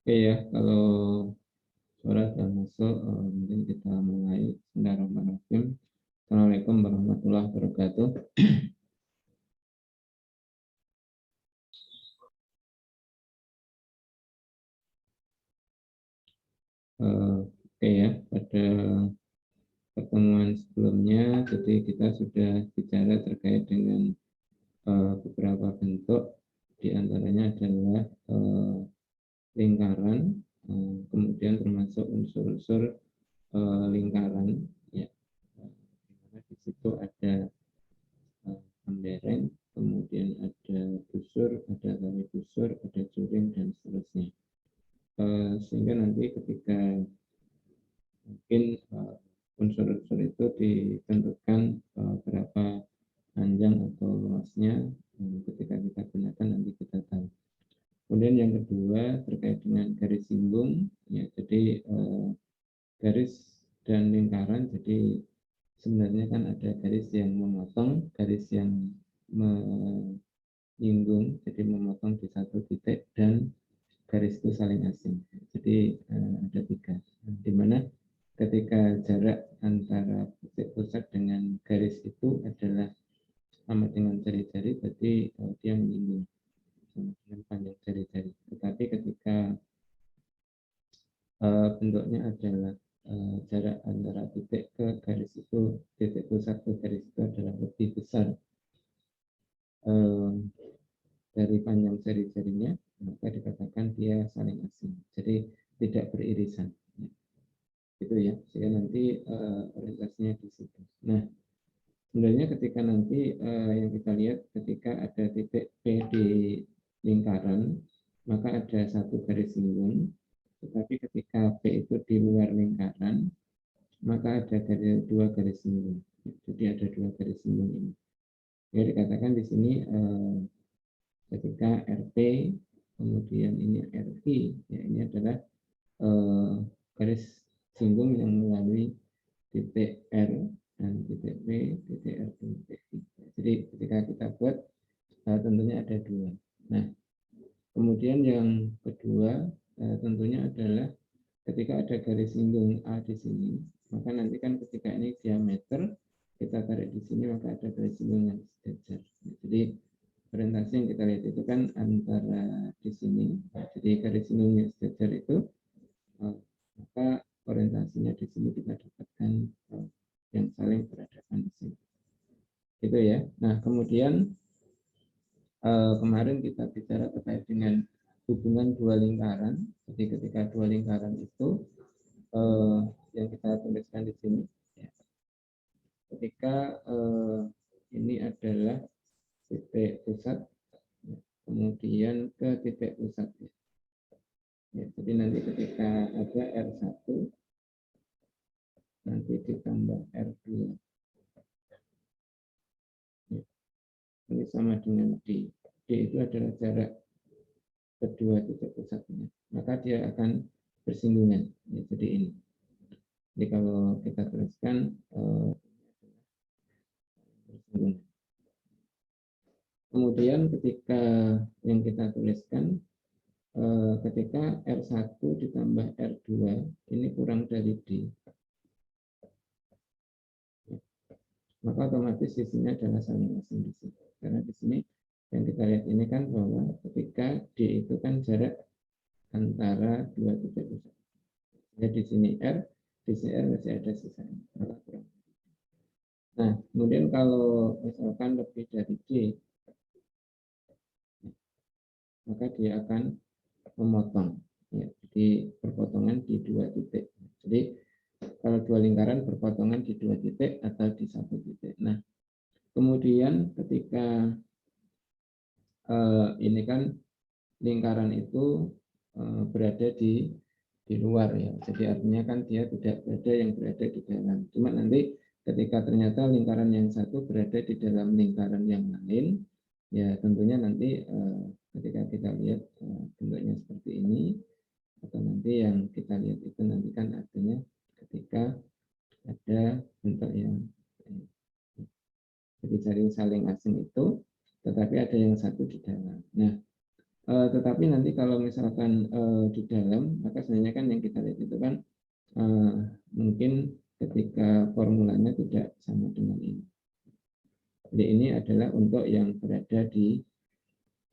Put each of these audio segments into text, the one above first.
Oke ya, kalau suara sudah masuk, mungkin kita mulai. Bismillahirrahmanirrahim. Assalamualaikum warahmatullahi wabarakatuh. Oke ya, pada pertemuan sebelumnya, jadi kita sudah bicara terkait dengan beberapa bentuk, diantaranya adalah lingkaran, kemudian termasuk unsur-unsur lingkaran, ya. Di situ ada lembereng, kemudian ada busur, ada tali busur, ada juring, dan seterusnya. Sehingga nanti ketika mungkin unsur-unsur itu ditentukan berapa panjang atau luasnya, ketika kita gunakan nanti kita tahu. Kemudian yang kedua terkait dengan garis singgung, ya, jadi garis dan lingkaran. Jadi sebenarnya kan ada garis yang memotong, garis yang menyinggung, jadi memotong di satu titik, dan garis itu saling asing. Jadi ada tiga, di mana ketika jarak antara titik pusat dengan garis itu adalah sama dengan jari-jari, berarti dia menyinggung sama dengan panjang jari-jari. Tetapi ketika bentuknya adalah jarak antara titik ke garis itu, titik pusat ke garis itu adalah lebih besar dari panjang jari-jarinya, maka dikatakan dia saling asing. Jadi tidak beririsan. Itu ya, sehingga nanti orientasinya di situ. Nah, sebenarnya ketika nanti yang kita lihat ketika ada titik P di lingkaran, maka ada satu garis singgung. Tetapi ketika P itu di luar lingkaran, maka ada dua garis singgung. Jadi ada dua garis singgung ini. Ya, dikatakan di sini ketika RP, kemudian ini RI, ya, ini adalah garis singgung yang melalui titik R dan titik P, titik R dan titik I. Jadi ketika kita buat, tentunya ada dua. Nah, kemudian yang kedua tentunya adalah ketika ada garis singgung A di sini, maka nanti kan ketika ini diameter, kita tarik di sini, maka ada garis singgung yang sejajar. Jadi orientasi yang kita lihat itu kan antara di sini, jadi garis singgung yang sejajar itu, maka orientasinya di sini kita dapatkan yang saling berhadapan di sini. Itu ya. Nah, kemudian kemarin kita bicara terkait dengan hubungan dua lingkaran. Jadi ketika dua lingkaran itu yang kita tuliskan di sini, ya. Ketika ini adalah titik pusat, ya, kemudian ke titik pusat. Ya, jadi nanti ketika ada R1, nanti ditambah R2. Ya, ini sama dengan D. D itu adalah jarak kedua titik pusatnya. Maka dia akan bersinggungan. Ya, jadi ini. Jadi kalau kita tuliskan bersinggungan. Kemudian ketika yang kita tuliskan ketika R1 ditambah R2 ini kurang dari D, maka otomatis sisinya adalah saling asing di sini. Karena di sini yang kita lihat ini kan bahwa ketika D itu kan jarak antara dua titik pusat. Jadi di sini R, di sini R masih ada sisanya. Nah, kemudian kalau misalkan lebih dari D, maka dia akan memotong. Ya, jadi perpotongan di dua titik. Jadi kalau dua lingkaran berpotongan di dua titik atau di satu titik. Nah, kemudian ketika ini kan lingkaran itu berada di luar, ya. Jadi artinya kan dia tidak berada yang berada di dalam. Cuma nanti ketika ternyata lingkaran yang satu berada di dalam lingkaran yang lain, ya tentunya nanti ketika kita lihat bentuknya seperti ini, atau nanti yang kita lihat itu nanti kan artinya ketika ada bentuk yang jadi saling asing itu, tetapi ada yang satu di dalam. Nah, tetapi nanti kalau misalkan di dalam, maka sebenarnya kan yang kita lihat itu kan mungkin ketika formulanya tidak sama dengan ini. Jadi ini adalah untuk yang berada di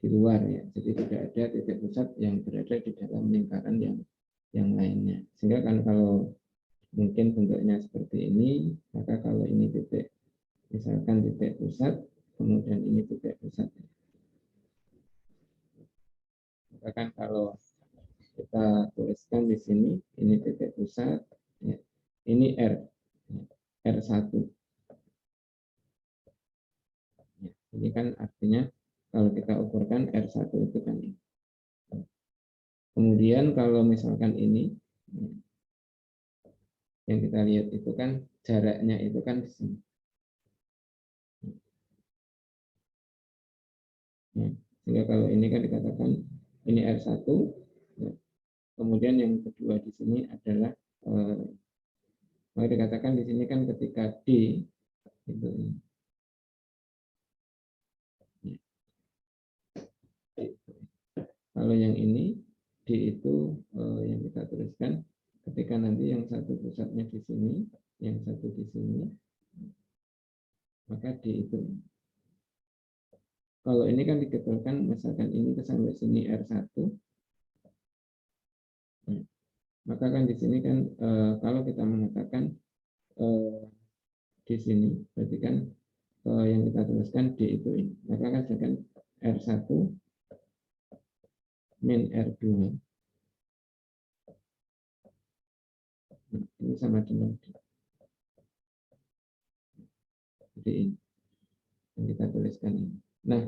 luar ya. Jadi tidak ada titik pusat yang berada di dalam lingkaran yang lainnya. Sehingga kan kalau mungkin bentuknya seperti ini, maka kalau ini titik, misalkan titik pusat, kemudian ini titik pusat. Maka kan kalau kita tuliskan di sini, ini titik pusat, ya. Ini R1. Ya, ini kan artinya kalau kita ukurkan R1 itu kan ini. Kemudian kalau misalkan ini, yang kita lihat itu kan jaraknya itu kan di sini. Ya, sehingga kalau ini kan dikatakan ini R1, ya. Kemudian yang kedua di sini adalah maka dikatakan di sini kan ketika D itu ya. Kalau yang ini D itu yang kita tuliskan ketika nanti yang satu pusatnya di sini, yang satu di sini, maka D itu. Kalau ini kan diketulkan, misalkan ini sampai sini R1, maka kan di sini kan kalau kita mengatakan di sini, berarti kan yang kita tuliskan D itu ini. Maka kan sedangkan R1 min R2 ini sama dengan D. Jadi ini yang kita tuliskan ini. Nah,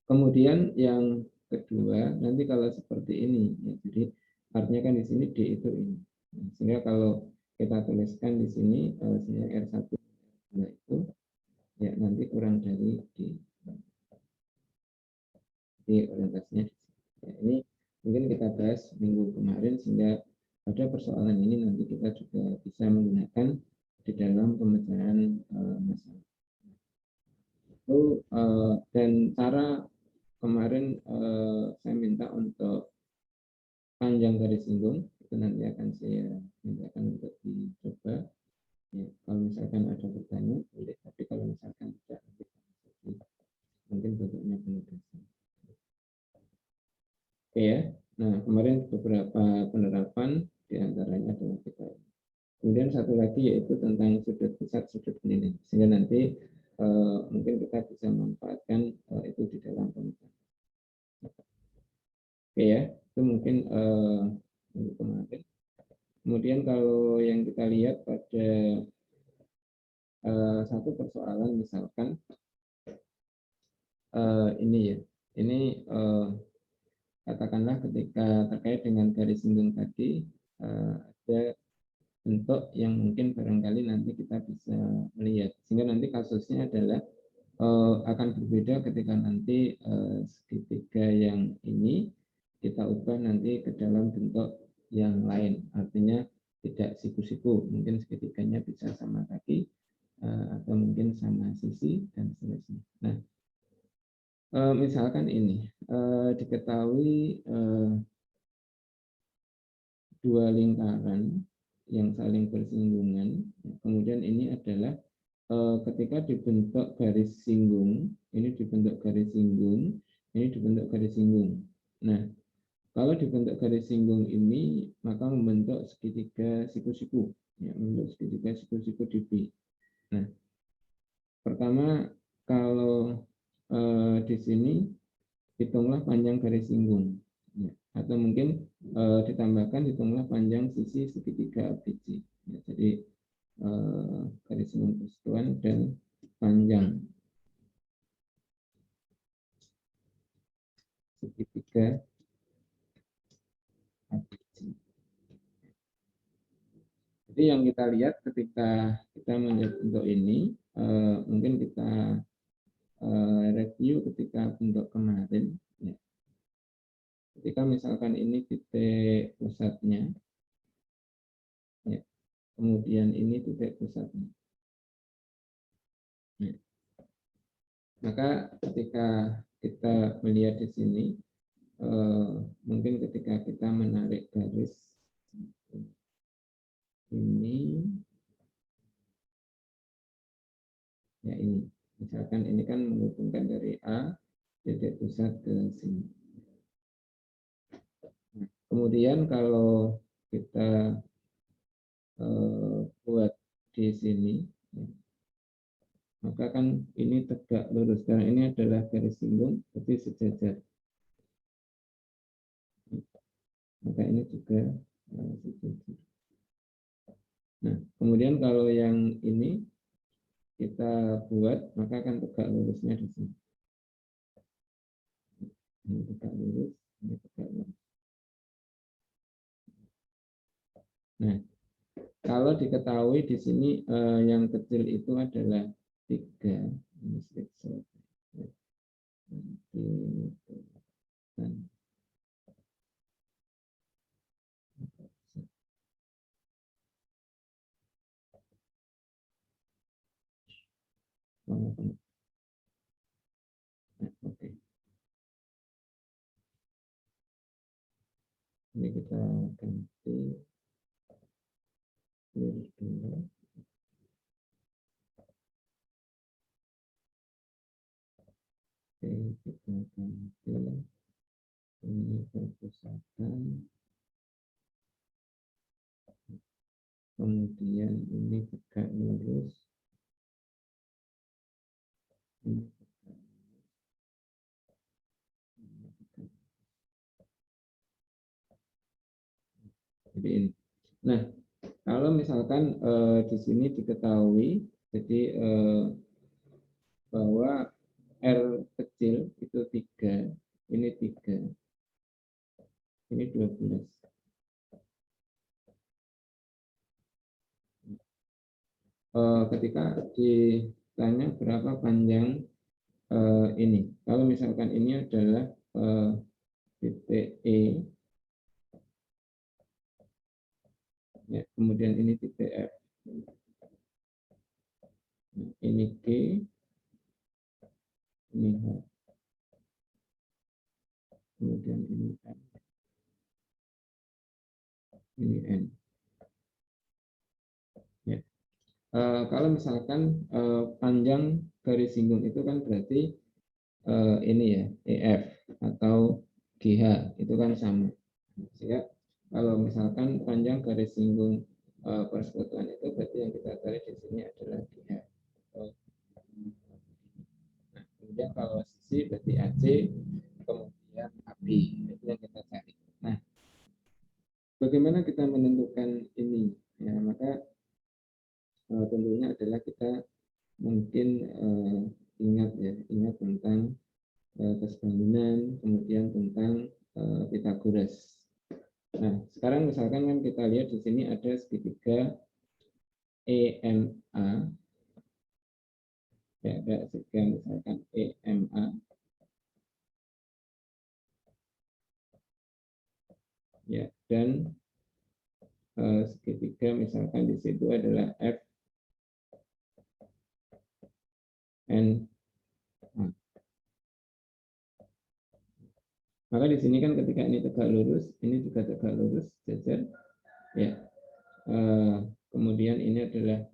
kemudian yang kedua, nanti kalau seperti ini, ya, jadi artinya kan di sini D itu ini. Sehingga kalau kita tuliskan di sini, R1 itu, ya nanti kurang dari D. Jadi orientasinya ya, ini mungkin kita bahas minggu kemarin, sehingga pada persoalan ini nanti kita juga bisa menggunakan di dalam pemecahan masalah. Itu dan cara kemarin saya minta untuk panjang garis singgung, itu nanti akan saya mintakan untuk dicoba. Ya, kalau misalkan ada pertanyaan boleh, tapi kalau misalkan tidak, mungkin bentuknya penugasan. Oke ya. Nah, kemarin beberapa penerapan diantaranya adalah kita. Kemudian satu lagi yaitu tentang sudut pusat, sudut keliling. Sehingga nanti mungkin kita bisa memanfaatkan itu di dalam pemecah. Oke ya, itu mungkin minggu kemarin. Kemudian kalau yang kita lihat pada satu persoalan misalkan ini ya, ini katakanlah ketika terkait dengan garis singgung tadi ada bentuk yang mungkin barangkali nanti kita bisa melihat, sehingga nanti kasusnya adalah akan berbeda ketika nanti segitiga yang ini kita ubah nanti ke dalam bentuk yang lain, artinya tidak siku-siku, mungkin segitiganya bisa sama kaki atau mungkin sama sisi dan seterusnya. Nah, misalkan ini diketahui dua lingkaran yang saling bersinggungan, kemudian ini adalah ketika dibentuk garis singgung, ini dibentuk garis singgung, ini dibentuk garis singgung. Nah, kalau dibentuk garis singgung ini, maka membentuk segitiga siku-siku, ya, membentuk segitiga siku-siku di B. Nah, pertama kalau di sini hitunglah panjang garis singgung, ya, atau mungkin ditambahkan hitunglah panjang sisi segitiga ABC. Ya, jadi garis singgung persatuan dan panjang segitiga ABC. Jadi yang kita lihat ketika kita melihat bentuk ini, mungkin kita review ketika bentuk kemarin. Ya. Ketika misalkan ini titik pusatnya, ya, kemudian ini titik pusatnya. Ya. Maka ketika kita melihat di sini, mungkin ketika kita menarik garis ini, ya ini, misalkan ini kan menghubungkan dari A titik pusat ke sini. Nah, kemudian kalau kita buat di sini, ya, maka kan ini tegak lurus karena ini adalah garis singgung, jadi sejajar. Maka ini juga sejajar. Nah, kemudian kalau yang ini kita buat, maka akan tegak lurusnya di sini. Ini tegak lurus, ini tegak lurus. Nah, kalau diketahui di sini yang kecil itu adalah 3. Ini sedikit Oke. Ini kita ganti clear dulu. Oke, kita ganti ini perpusatan. Kemudian ini tegak lurus. Ini tegak lurus. Jadi ini. Nah, kalau misalkan di sini diketahui, jadi bahwa R kecil itu 3, ini 3, ini 12. Ketika ditanya berapa panjang ini, kalau misalkan ini adalah titik E, ya, kemudian ini titik F, ini G, ini H, kemudian ini M, ini N. Ya. Kalau misalkan panjang garis singgung itu kan berarti ini ya, EF atau GH itu kan sama. Sehingga kalau misalkan panjang garis singgung persekutuan itu berarti yang kita tarik di sini adalah GH. Nah, kemudian kalau sisi berarti AC, kemudian AB, itu yang kita cari. Nah, bagaimana kita menentukan ini? Ya, maka tentunya adalah kita mungkin ingat tentang kesebangunan, kemudian tentang Pythagoras. Nah, sekarang misalkan kan kita lihat di sini ada segitiga EMA, ya, ada segitiga misalkan EMA, ya, dan segitiga misalkan di situ adalah F N A. Maka di sini kan ketika ini tegak lurus, ini juga tegak lurus, jajar, ya. Kemudian ini adalah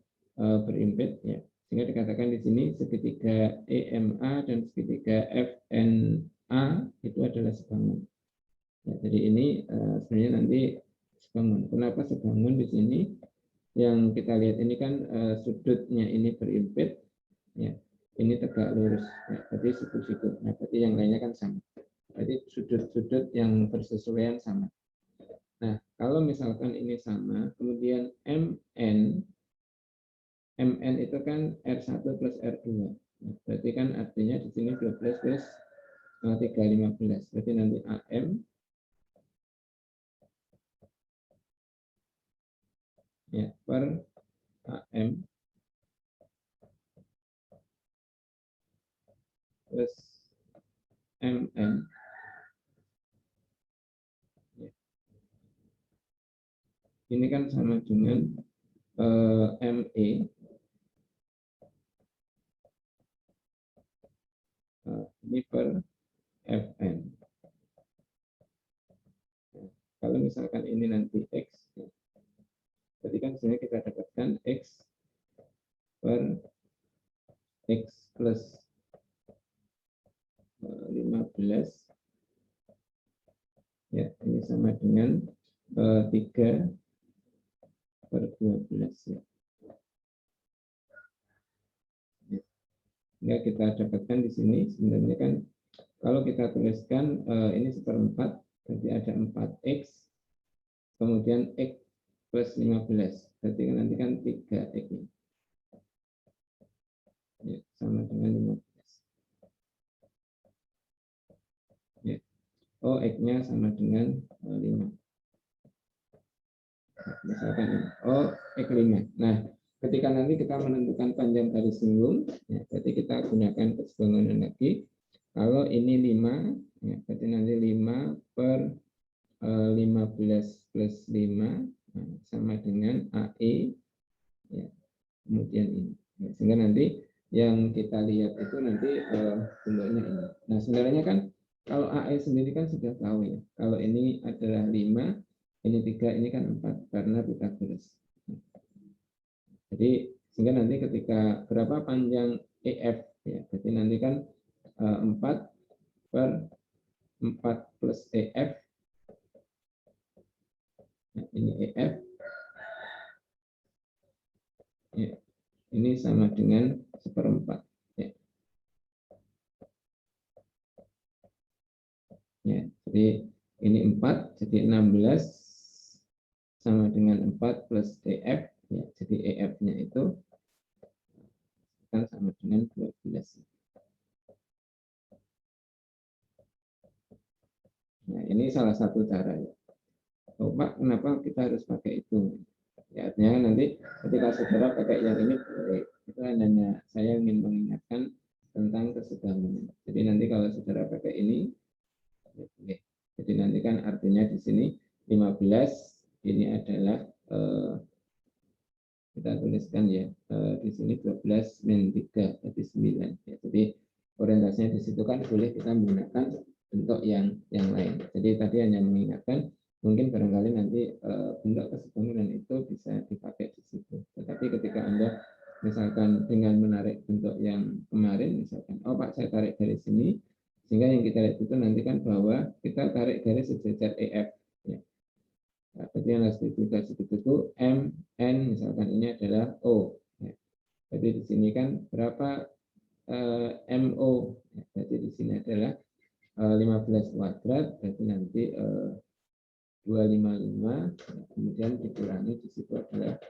berimpit, ya. Sehingga dikatakan di sini segitiga EMA dan segitiga FNA itu adalah sebangun. Ya, jadi ini sebenarnya nanti sebangun. Kenapa sebangun di sini? Yang kita lihat ini kan sudutnya ini berimpit, ya. Ini tegak lurus, ya. Berarti situ-situ. Nah, berarti yang lainnya kan sama. Berarti sudut-sudut yang bersesuaian sama. Nah, kalau misalkan ini sama, kemudian MN itu kan R1 plus R2. Nah, berarti kan artinya di sini 12 plus 3, 15. Berarti nanti AM ya, per AM plus MN. Ya. Ini kan sama dengan ME ini per FN. misalkan ini nanti X, berarti kan sebenarnya kita dapatkan X per X plus 15, ya ini sama dengan 3 per 12, ya. Sehingga kita dapatkan di sini sebenarnya kan kalau kita tuliskan ini seperempat, berarti ada 4X, kemudian X plus 15, berarti nanti kan 3X, ya, sama dengan 15. Ya. Oh, X-nya sama dengan 5. Misalkan ini. Oh, X5. Nah, ketika nanti kita menentukan panjang garis singgung, ya, berarti kita gunakan keseimbangan lagi. Kalau ini 5, ya, berarti nanti 5 per 15 plus 5, nah, sama dengan AE, ya, kemudian ini. Ya, sehingga nanti yang kita lihat itu nanti bentuknya ini. Nah, sebenarnya kan kalau AE sendiri kan sudah tahu ya. Kalau ini adalah 5, ini 3, ini kan 4 karena Pythagoras. Jadi sehingga nanti ketika berapa panjang EF, ya, berarti nanti kan 4 per 4 plus EF, nah, ini EF, ya, ini sama dengan 1/4. Ya. Ya, jadi ini 4, jadi 16 sama dengan 4 plus EF, ya, jadi EF-nya itu kan sama dengan 12. Nah, ini salah satu cara ya. Oh, Pak, kenapa kita harus pakai itu? Ya, artinya nanti ketika saudara pakai yang ini boleh. Itu hanya saya ingin mengingatkan tentang kesedaran. Jadi nanti kalau saudara pakai ini, ya boleh. Jadi nanti kan artinya di sini 15 ini adalah kita tuliskan ya di sini 12 min 3 jadi 9 ya. Jadi orientasinya di situ kan boleh kita menggunakan bentuk yang lain. Jadi tadi hanya mengingatkan mungkin barangkali nanti bentuk keseimbangan itu bisa dipakai di situ. Tetapi ketika Anda misalkan dengan menarik bentuk yang kemarin, misalkan oh Pak saya tarik dari sini, sehingga yang kita lihat itu nanti kan bahwa kita tarik garis sejajar EF. Ya. Nah, jadi yang harus ditulis itu M, N, misalkan ini adalah O. Ya. Jadi di sini kan berapa MO? Ya, jadi di sini adalah 15 kuadrat, berarti nanti 255, ya, kemudian dikurangi di situ adalah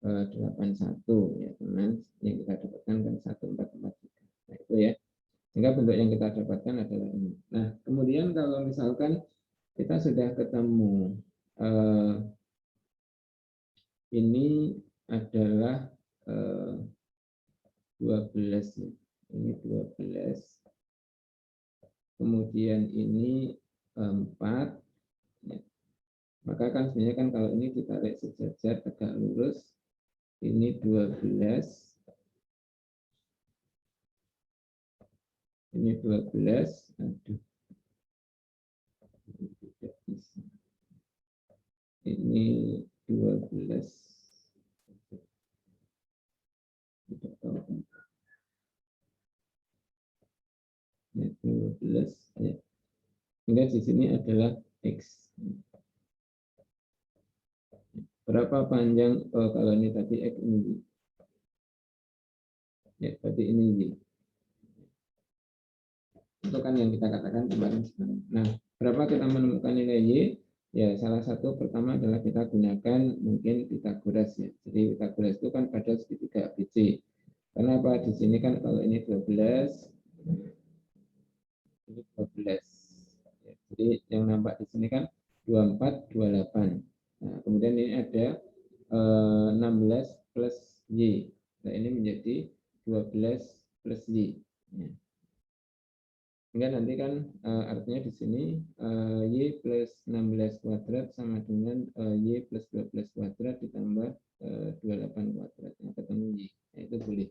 81, ya teman. Yang kita dapatkan kan 1443. Nah itu ya. Sehingga bentuk yang kita dapatkan adalah ini. Nah kemudian kalau misalkan kita sudah ketemu ini adalah 12, ini 12, kemudian ini 4, ya. Maka kan sebenarnya kan kalau ini ditarik sejajar tegak lurus, ini 12, ini 12, aduh, tidak bisa. Ini 12, tidak tahu. Ya, 12, ya. Sehingga di sini adalah X. Berapa panjang kalau ini tadi X ini? Ya, berarti ini Y. Itu kan yang kita katakan kemarin sebenarnya. Nah, berapa kita menemukan nilai Y? Ya, salah satu pertama adalah kita gunakan mungkin Pythagoras ya. Jadi Pythagoras itu kan pada segitiga ABC. Karena apa? Di sini kan kalau ini 12, ini 12. Ya, jadi yang nampak di sini kan 24, 28. Nah, kemudian ini ada 16 plus Y. Nah, ini menjadi 12 plus Y. Ya. Sehingga nanti kan artinya di sini Y plus 16 kuadrat sama dengan Y plus 12 kuadrat ditambah 28 kuadrat. Nah, ketemu Y. Nah, itu boleh.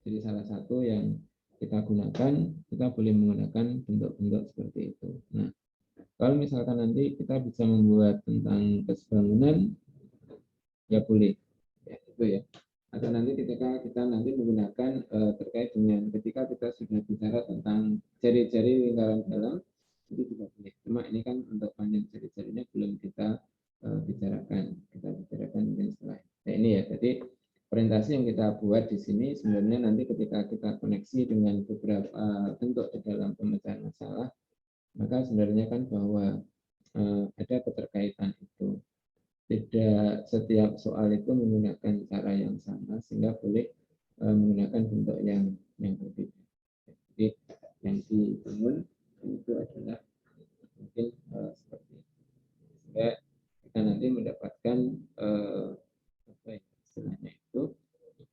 Jadi salah satu yang kita gunakan, kita boleh menggunakan bentuk-bentuk seperti itu. Nah, kalau misalnya misalkan nanti kita bisa membuat tentang kesebangunan, ya boleh, ya, itu ya. Atau nanti ketika kita nanti menggunakan terkait dengan ketika kita sudah bicara tentang jari-jari lingkaran dalam, itu juga boleh. Cuma ini kan untuk panjang jari-jarinya belum kita bicarakan. Kita bicarakan mungkin setelah. Nah ini ya, jadi orientasi yang kita buat di sini sebenarnya nanti ketika kita koneksi dengan beberapa bentuk di dalam pemecahan masalah, maka sebenarnya kan bahwa ada keterkaitan itu. Tidak setiap soal itu menggunakan cara yang sama, sehingga boleh menggunakan bentuk yang berbeda. Jadi yang dibangun itu adalah mungkin seperti itu. Sehingga kita nanti mendapatkan apa ya, istilahnya itu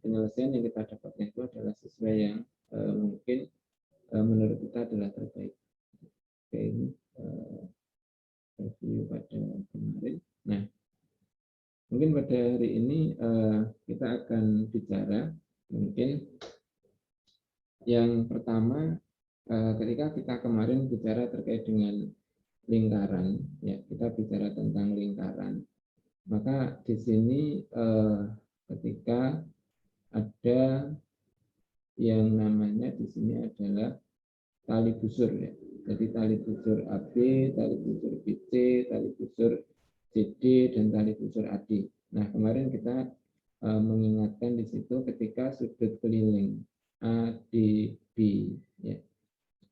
penyelesaian yang kita dapatkan itu adalah sesuai yang mungkin menurut kita adalah terbaik. Oke, ini review pada kemarin. Nah, mungkin pada hari ini kita akan bicara mungkin yang pertama ketika kita kemarin bicara terkait dengan lingkaran, ya kita bicara tentang lingkaran. Maka di sini ketika ada yang namanya di sini adalah tali busur ya. Jadi tali busur AB, tali busur BC, tali busur CD, dan tali busur AD. Nah, kemarin kita mengingatkan di situ ketika sudut keliling ADB ya,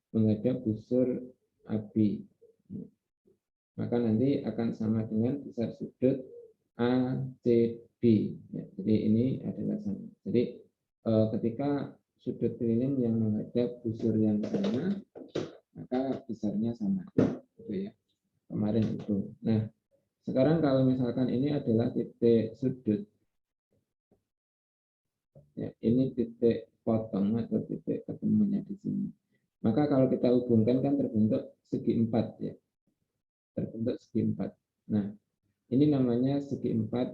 menghadap busur AB. Maka nanti akan sama dengan besar sudut ACB. Ya, jadi ini adalah sama. Jadi ketika sudut keliling yang menghadap busur yang sama, maka besarnya sama, gitu ya. Kemarin itu. Nah, sekarang kalau misalkan ini adalah titik sudut, ya, ini titik potong atau titik ketemunya di sini. Maka kalau kita hubungkan kan terbentuk segi empat, ya, terbentuk segi empat. Nah, ini namanya segi empat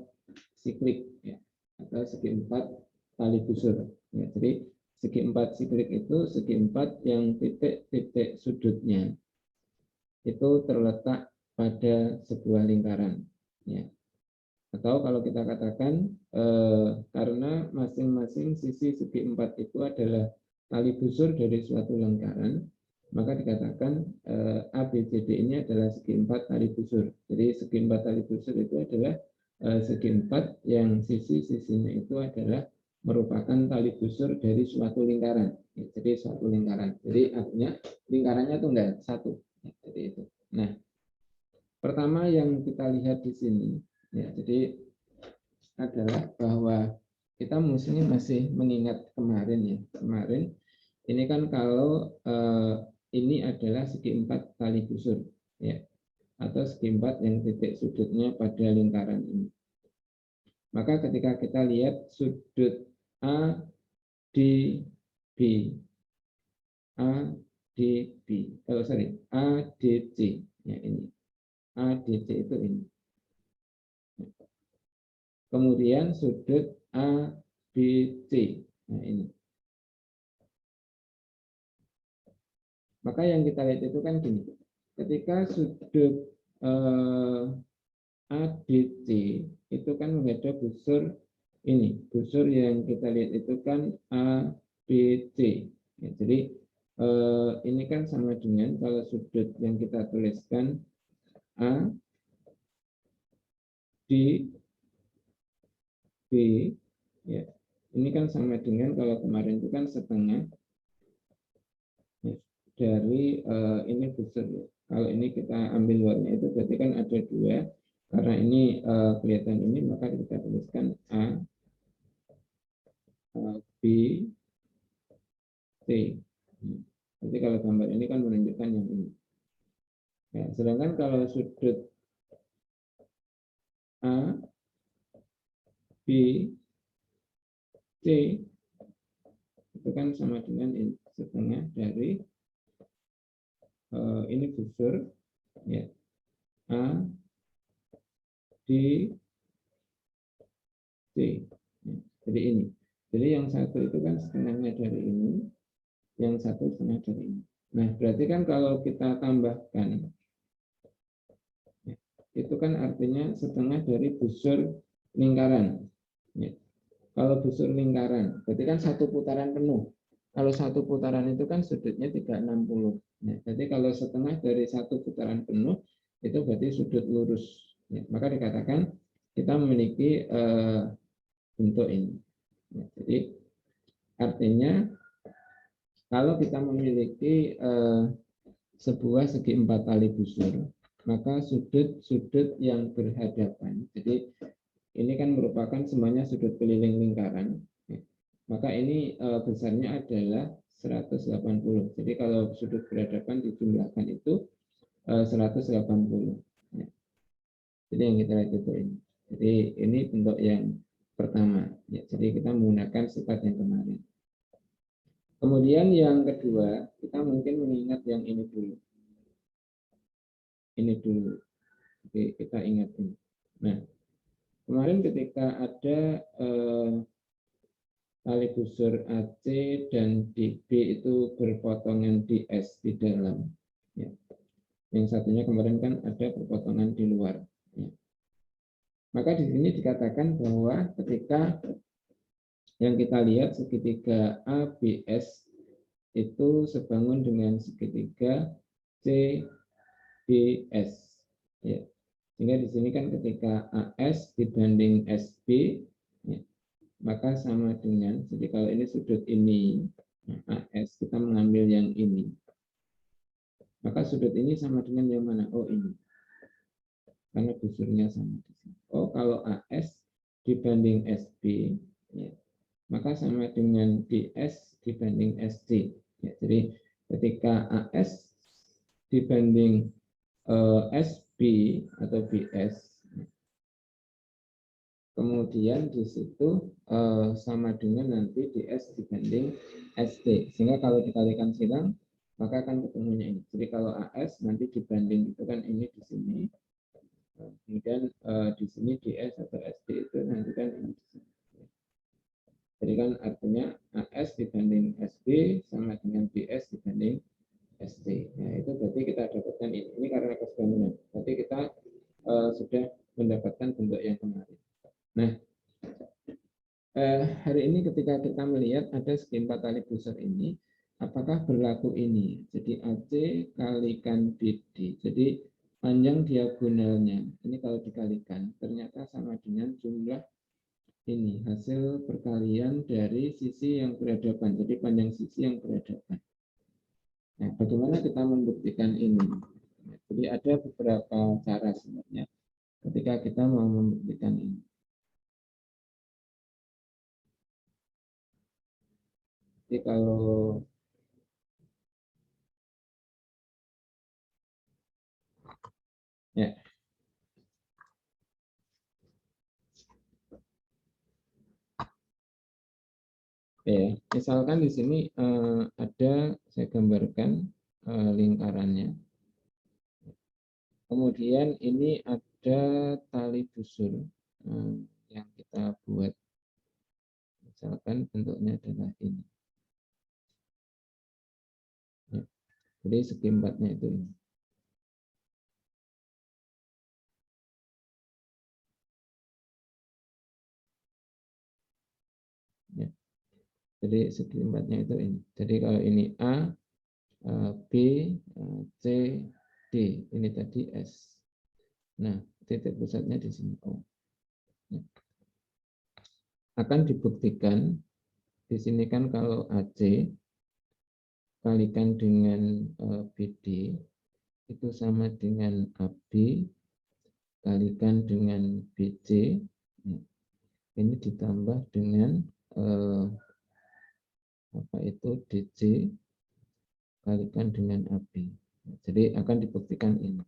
siklik, ya, atau segi empat tali busur. Ya, jadi segi empat siklik itu segi empat yang titik-titik sudutnya itu terletak pada sebuah lingkaran. Ya. Atau kalau kita katakan karena masing-masing sisi segi empat itu adalah tali busur dari suatu lingkaran, maka dikatakan ABCD ini adalah segi empat tali busur. Jadi segi empat tali busur itu adalah segi empat yang sisi-sisinya itu adalah merupakan tali busur dari suatu lingkaran. Ya, jadi suatu lingkaran. Jadi artinya lingkarannya itu enggak satu. Ya, jadi itu. Nah, pertama yang kita lihat di sini, ya, jadi adalah bahwa kita mestinya masih mengingat kemarin ya. Kemarin ini kan kalau ini adalah segi empat tali busur, ya, atau segi empat yang titik sudutnya pada lingkaran ini. Maka ketika kita lihat sudut A, D, B, A, D, B, A, D, C, ya ini. A, D, C itu ini. Kemudian sudut A, B, C. Nah ini. Maka yang kita lihat itu kan gini. Ketika sudut ADC itu kan menghadap busur ini. Busur yang kita lihat itu kan ABC. Ya, jadi ini kan sama dengan kalau sudut yang kita tuliskan A, D, B, ya, ini kan sama dengan kalau kemarin itu kan setengah ya, dari ini busur. Ya. Kalau ini kita ambil luarnya itu berarti kan ada dua. Karena ini kelihatan ini, maka kita tuliskan A, B, C. Jadi kalau gambar ini kan menunjukkan yang ini. Ya, sedangkan kalau sudut A, B, C itu kan sama dengan ini, setengah dari ini busur, ya, A, D, C. Ya, jadi ini. Jadi yang satu itu kan setengahnya dari ini, yang satu setengah dari ini. Nah, berarti kan kalau kita tambahkan itu kan artinya setengah dari busur lingkaran. Ya. Kalau busur lingkaran, berarti kan satu putaran penuh. Kalau satu putaran itu kan sudutnya 360. Ya, jadi kalau setengah dari satu putaran penuh, itu berarti sudut lurus. Ya, maka dikatakan kita memiliki bentuk ini. Ya, jadi artinya kalau kita memiliki sebuah segi 4 tali busur, maka sudut-sudut yang berhadapan, jadi ini kan merupakan semuanya sudut keliling lingkaran, maka ini besarnya adalah 180. Jadi kalau sudut berhadapan dijumlahkan itu 180. Jadi yang kita lihat itu ini. Jadi ini bentuk yang pertama. Ya, jadi kita menggunakan sifat yang kemarin. Kemudian yang kedua, kita mungkin mengingat yang ini dulu. Ini dulu. Oke, kita ingat ini. Nah, kemarin ketika ada tali busur AC dan DB itu berpotongan di S di dalam. Ya. Yang satunya kemarin kan ada berpotongan di luar. Ya. Maka di sini dikatakan bahwa ketika yang kita lihat segitiga ABS itu sebangun dengan segitiga CBS. Ya. Sehingga di sini kan ketika AS dibanding SB, ya, maka sama dengan, jadi kalau ini sudut ini, AS, kita mengambil yang ini. Maka sudut ini sama dengan yang mana? Oh, ini. Karena busurnya sama. Oh, kalau AS dibanding SB, ya, maka sama dengan DS dibanding SC. Ya, jadi ketika AS dibanding SB atau BS, kemudian di situ sama dengan nanti DS dibanding ST. Sehingga kalau dikalikan silang, maka akan ketemunya ini. Jadi kalau AS nanti dibanding itu kan ini di sini. Kemudian di sini DS atau ST itu nanti kan ini di sini. Jadi kan artinya AS dibanding SB sama dengan BS dibanding ST. Nah, itu berarti kita dapatkan ini. Ini karena kesebangunan. Berarti kita sudah mendapatkan bentuk yang kemarin. Nah, hari ini ketika kita melihat ada segi 4 tali busur ini, apakah berlaku ini? Jadi AC kalikan BD. Jadi panjang diagonalnya, ini kalau dikalikan, ternyata sama dengan jumlah ini, hasil perkalian dari sisi yang berhadapan. Jadi panjang sisi yang berhadapan. Nah, bagaimana kita membuktikan ini? Jadi ada beberapa cara sebenarnya ketika kita mau membuktikan ini. Jadi kalau ya, oke, misalkan di sini ada saya gambarkan lingkarannya. Kemudian ini ada tali busur yang kita buat. Misalkan bentuknya adalah ini. Ya, jadi segi empatnya itu ini. Ya. Jadi segi empatnya itu ini. Jadi kalau ini A, B, C, D, ini tadi S. Nah, titik pusatnya di sini O. Ya. Akan dibuktikan di sini kan kalau AC kalikan dengan BD itu sama dengan AB kalikan dengan BC. Ya. Ini ditambah dengan apa itu DC kalikan dengan AB. Jadi akan dibuktikan ini.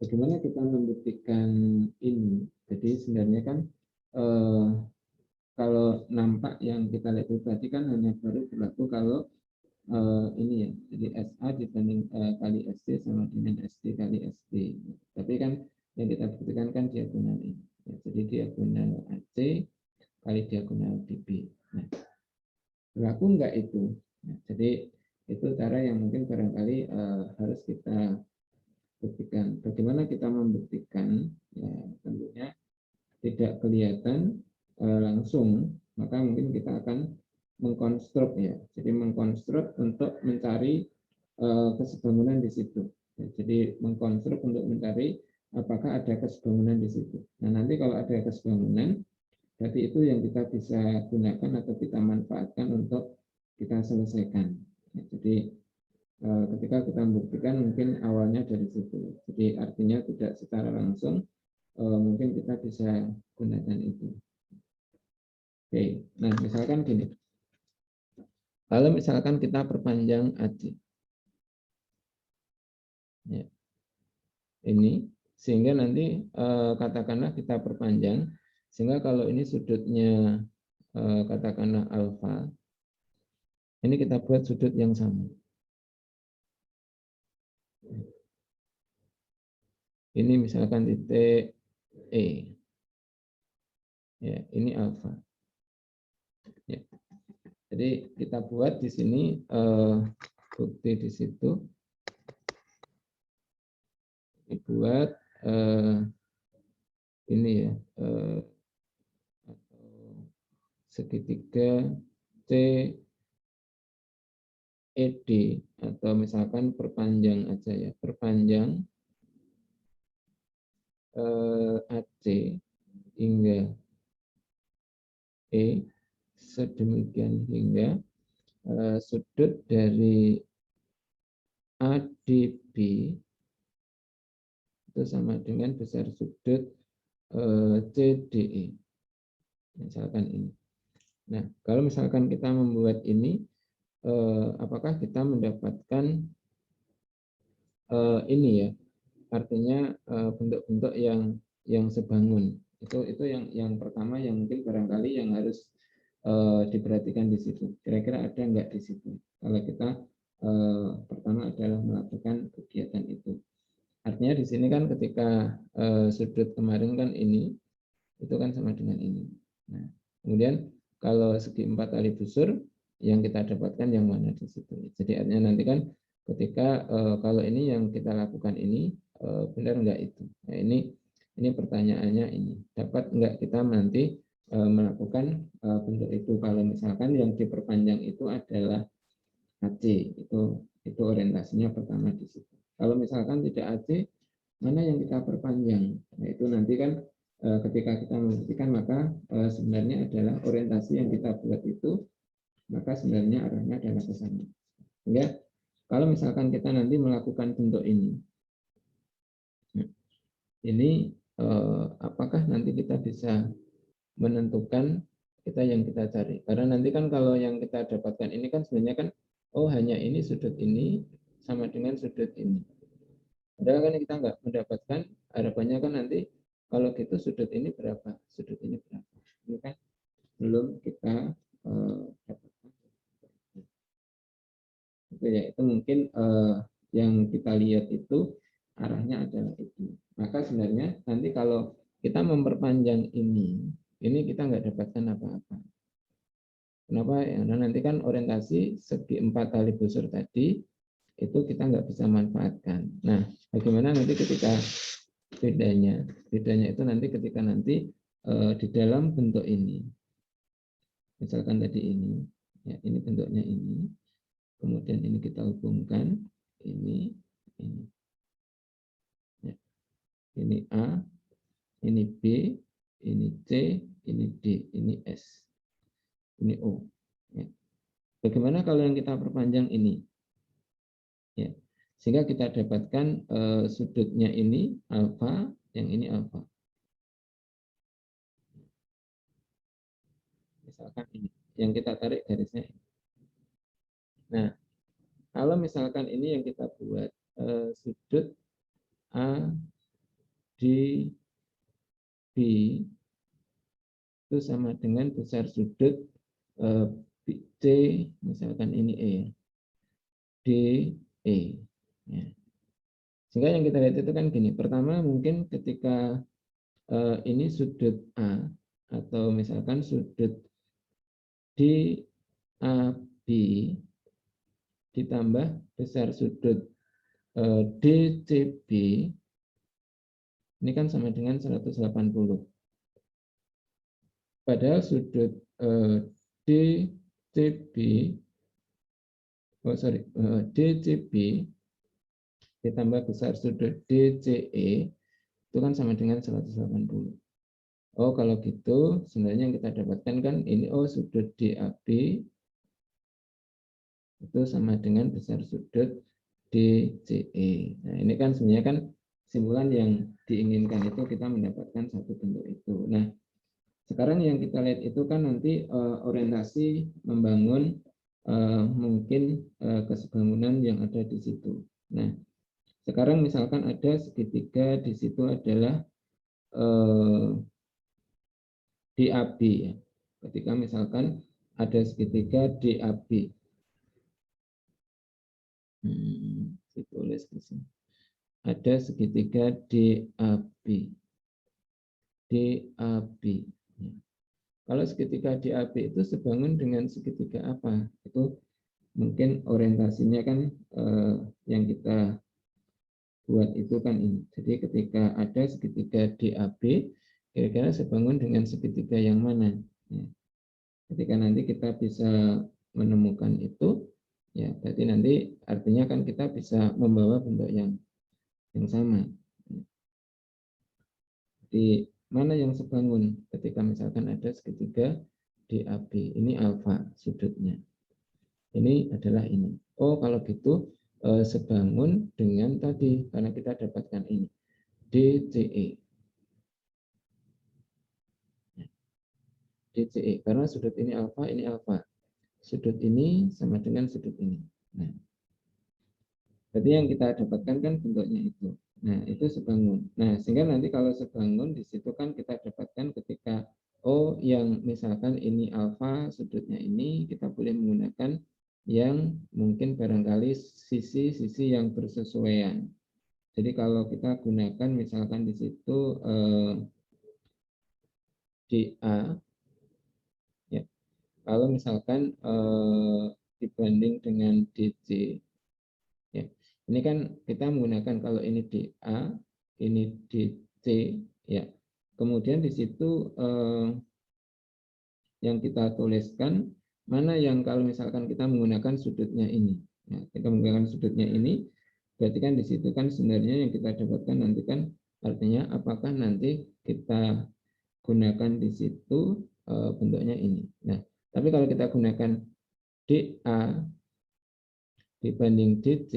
Bagaimana kita membuktikan ini? Jadi sebenarnya kan kalau nampak yang kita lihat itu tadi kan hanya baru berlaku kalau ini ya. Jadi SA dibanding kali SD sama dengan SD kali SD. Tapi kan yang kita buktikan kan diagonal ini. Ya, jadi diagonal AC kali diagonal DB. Nah, berlaku enggak itu? Nah, jadi itu cara yang mungkin barangkali harus kita buktikan. Bagaimana kita membuktikan? Ya, tentunya tidak kelihatan langsung, maka mungkin kita akan mengkonstruk ya. Jadi mengkonstruk untuk mencari kesebangunan di situ. Ya, jadi mengkonstruk untuk mencari apakah ada kesebangunan di situ. Nah, nanti kalau ada kesebangunan, berarti itu yang kita bisa gunakan atau kita manfaatkan untuk kita selesaikan. Ya, jadi ketika kita membuktikan mungkin awalnya dari situ. Jadi artinya tidak secara langsung mungkin kita bisa gunakan itu. Oke, nah misalkan gini. Kalau misalkan kita perpanjang AC. Ya, ini sehingga nanti katakanlah kita perpanjang sehingga kalau ini sudutnya katakanlah alfa, ini kita buat sudut yang sama. Ini misalkan titik E. Ya, ini alfa. Ya. Jadi kita buat di sini bukti di situ. Dibuat ini ya segitiga C ED atau misalkan perpanjang aja ya, perpanjang AC hingga E sedemikian hingga sudut dari ADB itu sama dengan besar sudut CDE. Misalkan ini. Nah, kalau misalkan kita membuat ini, apakah kita mendapatkan ini ya? Artinya bentuk-bentuk yang sebangun. Itu yang pertama yang mungkin barangkali yang harus diperhatikan di situ. Kira-kira ada enggak di situ? Kalau kita pertama adalah melakukan kegiatan itu. Artinya di sini kan ketika sudut kemarin kan ini, itu kan sama dengan ini. Nah, kemudian kalau segi 4 kali busur, yang kita dapatkan yang mana di situ. Jadi artinya nanti kan ketika kalau ini yang kita lakukan ini, benar enggak itu? Nah, ini pertanyaannya ini. Dapat enggak kita nanti melakukan bentuk itu kalau misalkan yang diperpanjang itu adalah AC, itu orientasinya pertama di situ. Kalau misalkan tidak AC, mana yang kita perpanjang? Nah, itu nanti kan ketika kita membuktikan maka sebenarnya adalah orientasi yang kita buat itu, maka sebenarnya arahnya adalah ke sana. Sehingga kalau misalkan kita nanti melakukan bentuk ini apakah nanti kita bisa menentukan kita yang kita cari? Karena nanti kan kalau yang kita dapatkan ini kan sebenarnya kan oh hanya ini sudut ini sama dengan sudut ini. Padahal kan kita nggak mendapatkan, harapannya kan nanti kalau gitu sudut ini berapa, sudut ini berapa. Ini kan belum kita dapatkan. Itu ya, itu mungkin yang kita lihat itu arahnya adalah itu. Maka sebenarnya nanti kalau kita memperpanjang ini kita nggak dapatkan apa-apa. Kenapa? Ya, nanti kan orientasi segi 4 kali busur tadi itu kita nggak bisa manfaatkan. Nah, bagaimana nanti ketika bedanya itu nanti ketika nanti di dalam bentuk ini, misalkan tadi ini, ya ini bentuknya ini, kemudian ini kita hubungkan ini, ya. Ini A, ini B, ini C, ini D, ini S, ini O. Ya. Bagaimana kalau yang kita perpanjang ini? Ya. Sehingga kita dapatkan sudutnya ini alfa, yang ini alfa. Misalkan ini, yang kita tarik garisnya ini. Nah, kalau misalkan ini yang kita buat sudut A, D, B itu sama dengan besar sudut C, misalkan ini E, D, E. Ya. Sehingga yang kita lihat itu kan gini, pertama mungkin ketika ini sudut A, atau misalkan sudut DAB ditambah besar sudut DCB ini kan sama dengan 180. Padahal sudut DCB DCB ditambah besar sudut DCE itu kan sama dengan 180. Oh, kalau gitu sebenarnya yang kita dapatkan kan ini sudut DAB itu sama dengan besar sudut DCE. Nah, ini kan sebenarnya kan kesimpulan yang diinginkan itu kita mendapatkan satu bentuk itu. Nah, sekarang yang kita lihat itu kan nanti orientasi membangun mungkin kesebangunan yang ada di situ. Nah, sekarang misalkan ada segitiga di situ adalah DAB ya. Ketika misalkan ada segitiga DAB. Ditulis di sini. Ada segitiga DAB. DAB. Kalau segitiga DAB itu sebangun dengan segitiga apa? Itu mungkin orientasinya kan yang kita buat itu kan ini. Jadi ketika ada segitiga DAB, kira-kira sebangun dengan segitiga yang mana? Ya. Ketika nanti kita bisa menemukan itu, ya berarti nanti artinya kan kita bisa membawa bentuk yang sama. Jadi mana yang sebangun ketika misalkan ada segitiga DAB, ini alfa sudutnya. Ini adalah ini. Oh, kalau gitu sebangun dengan tadi karena kita dapatkan ini DCE. DCE karena sudut ini alfa. Sudut ini sama dengan sudut ini. Nah, berarti yang kita dapatkan kan bentuknya itu. Nah, itu sebangun. Nah, sehingga nanti kalau sebangun di situ kan kita dapatkan ketika yang misalkan ini alfa, sudutnya ini, kita boleh menggunakan yang mungkin barangkali sisi-sisi yang bersesuaian. Jadi kalau kita gunakan misalkan di situ DA, ya, kalau misalkan dibanding dengan DC, ya, ini kan kita menggunakan kalau ini DA, ini DC, ya. Kemudian di situ yang kita tuliskan mana yang kalau misalkan kita menggunakan sudutnya ini. Ya, kita menggunakan sudutnya ini, berarti kan di situ kan sebenarnya yang kita dapatkan nanti kan artinya apakah nanti kita gunakan di situ bentuknya ini. Nah, tapi kalau kita gunakan DA dibanding DC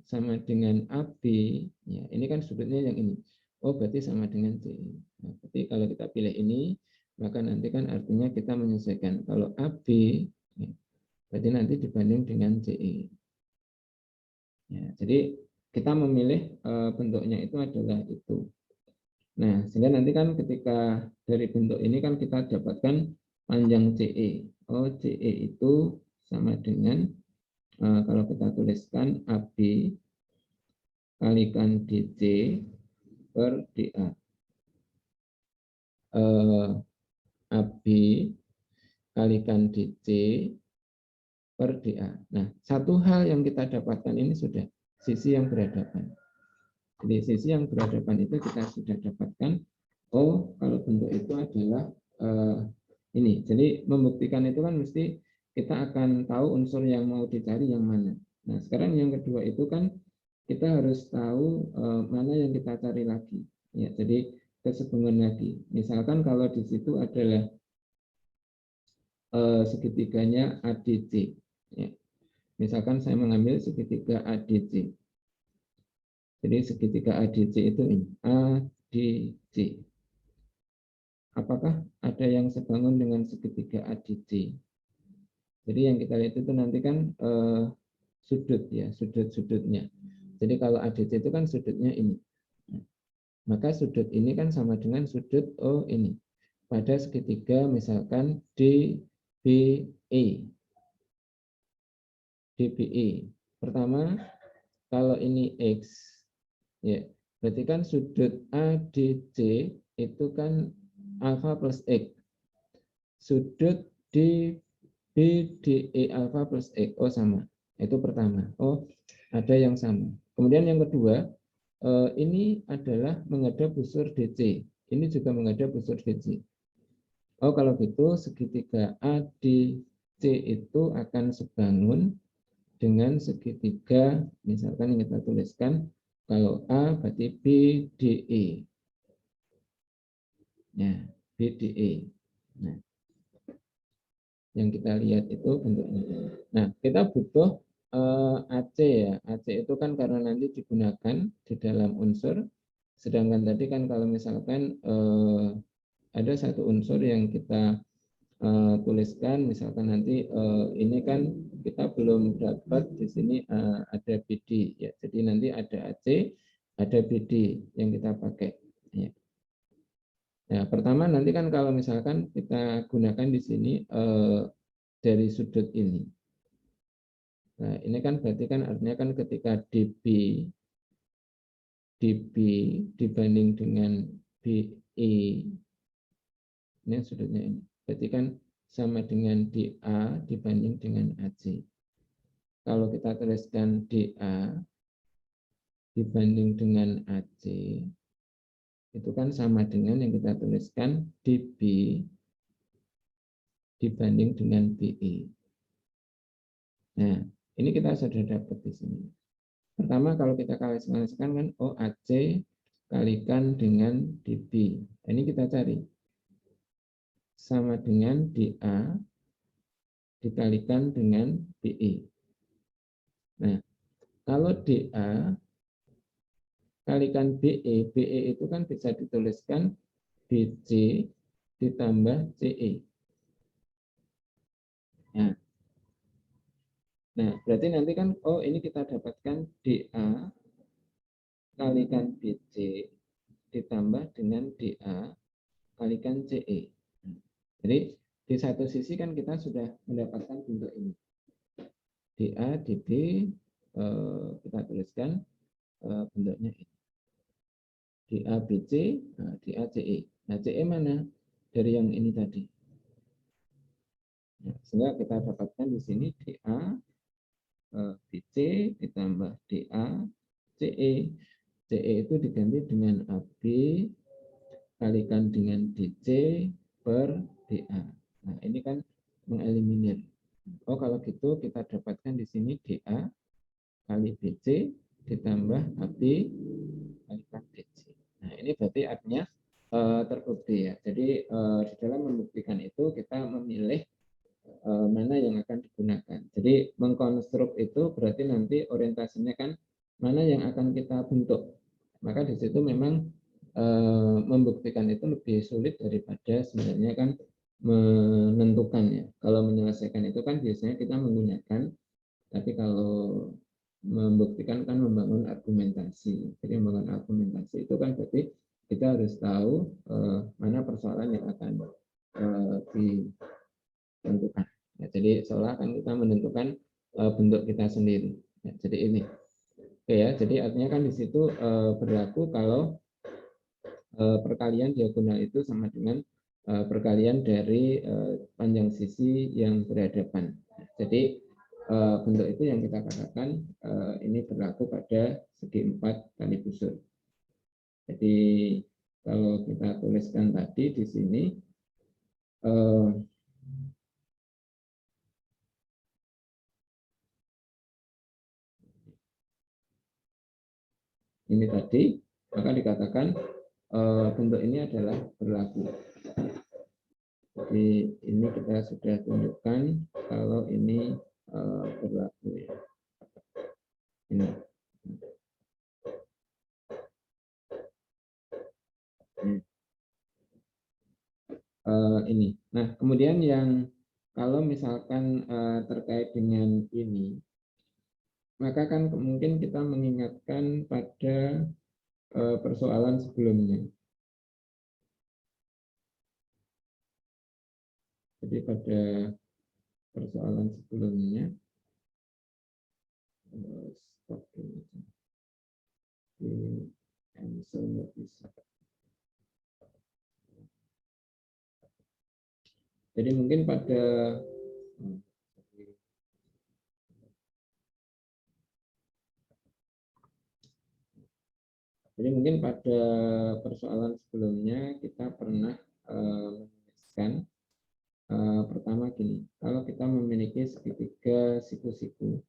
sama dengan AB, ya ini kan sudutnya yang ini. Oh, berarti sama dengan C. Nah, berarti kalau kita pilih ini, maka nanti kan artinya kita menyesuaikan. Kalau AB, ya, berarti nanti dibanding dengan CE. Ya, jadi kita memilih bentuknya itu adalah itu. Nah, sehingga nanti kan ketika dari bentuk ini kan kita dapatkan panjang CE. Oh, CE itu sama dengan kalau kita tuliskan AB kalikan DC per DA. AB kalikan DC per DA. Nah, satu hal yang kita dapatkan ini sudah sisi yang berhadapan. Jadi sisi yang berhadapan itu kita sudah dapatkan. Oh, kalau bentuk itu adalah ini. Jadi membuktikan itu kan mesti kita akan tahu unsur yang mau dicari yang mana. Nah, sekarang yang kedua itu kan kita harus tahu mana yang kita cari lagi. Ya, jadi kesebangun lagi. Misalkan kalau di situ adalah segitiganya ADC. Ya. Misalkan saya mengambil segitiga ADC. Jadi segitiga ADC itu ini ADC. Apakah ada yang sebangun dengan segitiga ADC? Jadi yang kita lihat itu nanti kan sudut ya, sudut-sudutnya. Jadi kalau ADC itu kan sudutnya ini. Maka sudut ini kan sama dengan sudut ini. Pada segitiga misalkan DBE. DBE. Pertama, kalau ini X, ya, berarti kan sudut ADC itu kan alfa plus X. Sudut DBDE alfa plus X. Oh, sama. Itu pertama. Oh, ada yang sama. Kemudian yang kedua, ini adalah menghadap busur DC. Ini juga menghadap busur DC. Oh, kalau gitu segitiga ADC itu akan sebangun dengan segitiga, misalkan yang kita tuliskan, kalau A berarti BDE. Ya, BDE. Nah, yang kita lihat itu bentuknya. Nah, kita butuh AC ya. AC itu kan karena nanti digunakan di dalam unsur. Sedangkan tadi kan kalau misalkan ada satu unsur yang kita tuliskan, misalkan nanti ini kan kita belum dapat di sini ada BD ya. Jadi nanti ada AC, ada BD yang kita pakai. Ya. Nah, pertama nanti kan kalau misalkan kita gunakan di sini dari sudut ini. Nah, ini kan berarti kan artinya kan ketika DB dibanding dengan BE, ini sudutnya ini. Berarti kan sama dengan DA dibanding dengan AC. Kalau kita tuliskan DA dibanding dengan AC, itu kan sama dengan yang kita tuliskan DB dibanding dengan BE. Nah, ini kita sudah dapat di sini. Pertama kalau kita kalikan kan OAC kalikan dengan DB. Ini kita cari. Sama dengan DA dikalikan dengan BE. Nah, kalau DA kalikan BE, BE itu kan bisa dituliskan BC ditambah CE. Nah, berarti nanti kan, ini kita dapatkan DA kalikan BC ditambah dengan DA kalikan CE. Jadi, di satu sisi kan kita sudah mendapatkan bentuk ini. DA, DB, kita tuliskan bentuknya ini. DA, BC, DA, CE. Nah, CE mana? Dari yang ini tadi. Nah, sehingga kita dapatkan di sini DA, BC ditambah DA, CE. CE itu diganti dengan AB kalikan dengan DC per DA. Nah, ini kan mengeliminir. Oh, kalau gitu kita dapatkan di sini DA kali BC ditambah AB kalikan DC. Nah, ini berarti artinya terbukti ya. Jadi di dalam membuktikan itu kita memilih mana yang akan digunakan. Jadi mengkonstruk itu berarti nanti orientasinya kan mana yang akan kita bentuk. Maka di situ memang membuktikan itu lebih sulit daripada sebenarnya kan menentukan ya. Kalau menyelesaikan itu kan biasanya kita menggunakan, tapi kalau membuktikan kan membangun argumentasi. Jadi membangun argumentasi itu kan berarti kita harus tahu mana persoalan yang akan ditentukan. Ya, jadi seolah kan kita menentukan bentuk kita sendiri. Ya, jadi ini. Oke ya, jadi artinya kan di situ berlaku kalau perkalian diagonal itu sama dengan perkalian dari panjang sisi yang berhadapan. Jadi bentuk itu yang kita katakan ini berlaku pada segi 4 kali busur. Jadi kalau kita tuliskan tadi di sini ini tadi, maka dikatakan bentuk ini adalah berlaku. Jadi ini kita sudah tunjukkan kalau ini berlaku ya. Ini. Ini. Nah, kemudian yang kalau misalkan terkait dengan ini, maka kan mungkin kita mengingatkan pada persoalan sebelumnya. Jadi pada persoalan sebelumnya, stop dulu. Jadi mungkin pada Jadi mungkin pada persoalan sebelumnya kita pernah menuliskan pertama gini, kalau kita memiliki segitiga siku-siku,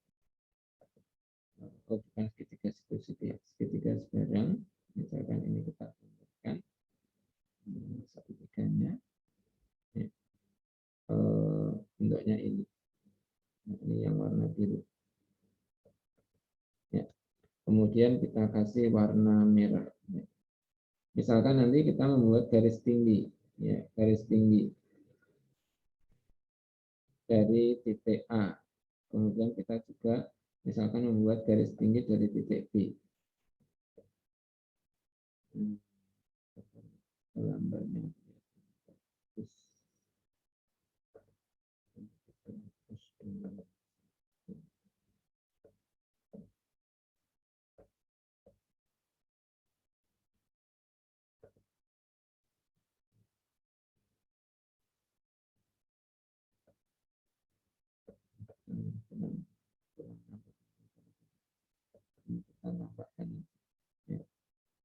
bukan segitiga siku-siku ya, segitiga sebarang, misalkan ini kita tambahkan segitiganya, ya, bentuknya ini, nah, ini yang warna biru. Ya. Kemudian kita kasih warna merah. Ya. Misalkan nanti kita membuat garis tinggi, ya, garis tinggi dari titik A. Kemudian kita juga misalkan membuat garis tinggi dari titik B. Gambarnya.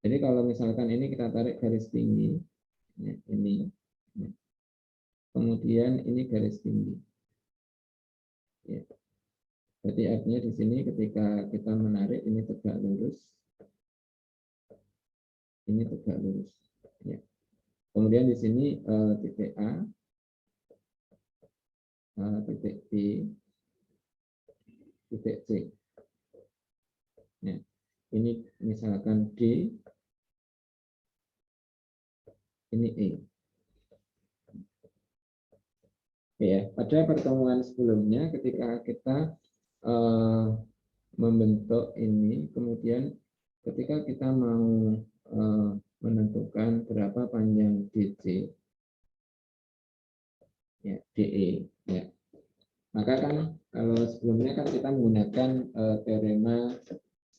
Jadi kalau misalkan ini kita tarik garis tinggi, ya, ini, ya. Kemudian ini garis tinggi. Ya. Berarti artinya di sini ketika kita menarik ini tegak lurus, ini tegak lurus. Ya. Kemudian di sini titik A, titik B, titik C. Ya. Ini misalkan D, ini E. Ya, pada pertemuan sebelumnya ketika kita membentuk ini, kemudian ketika kita mau menentukan berapa panjang DC, ya, DE, ya. Maka kan kalau sebelumnya kan kita menggunakan teorema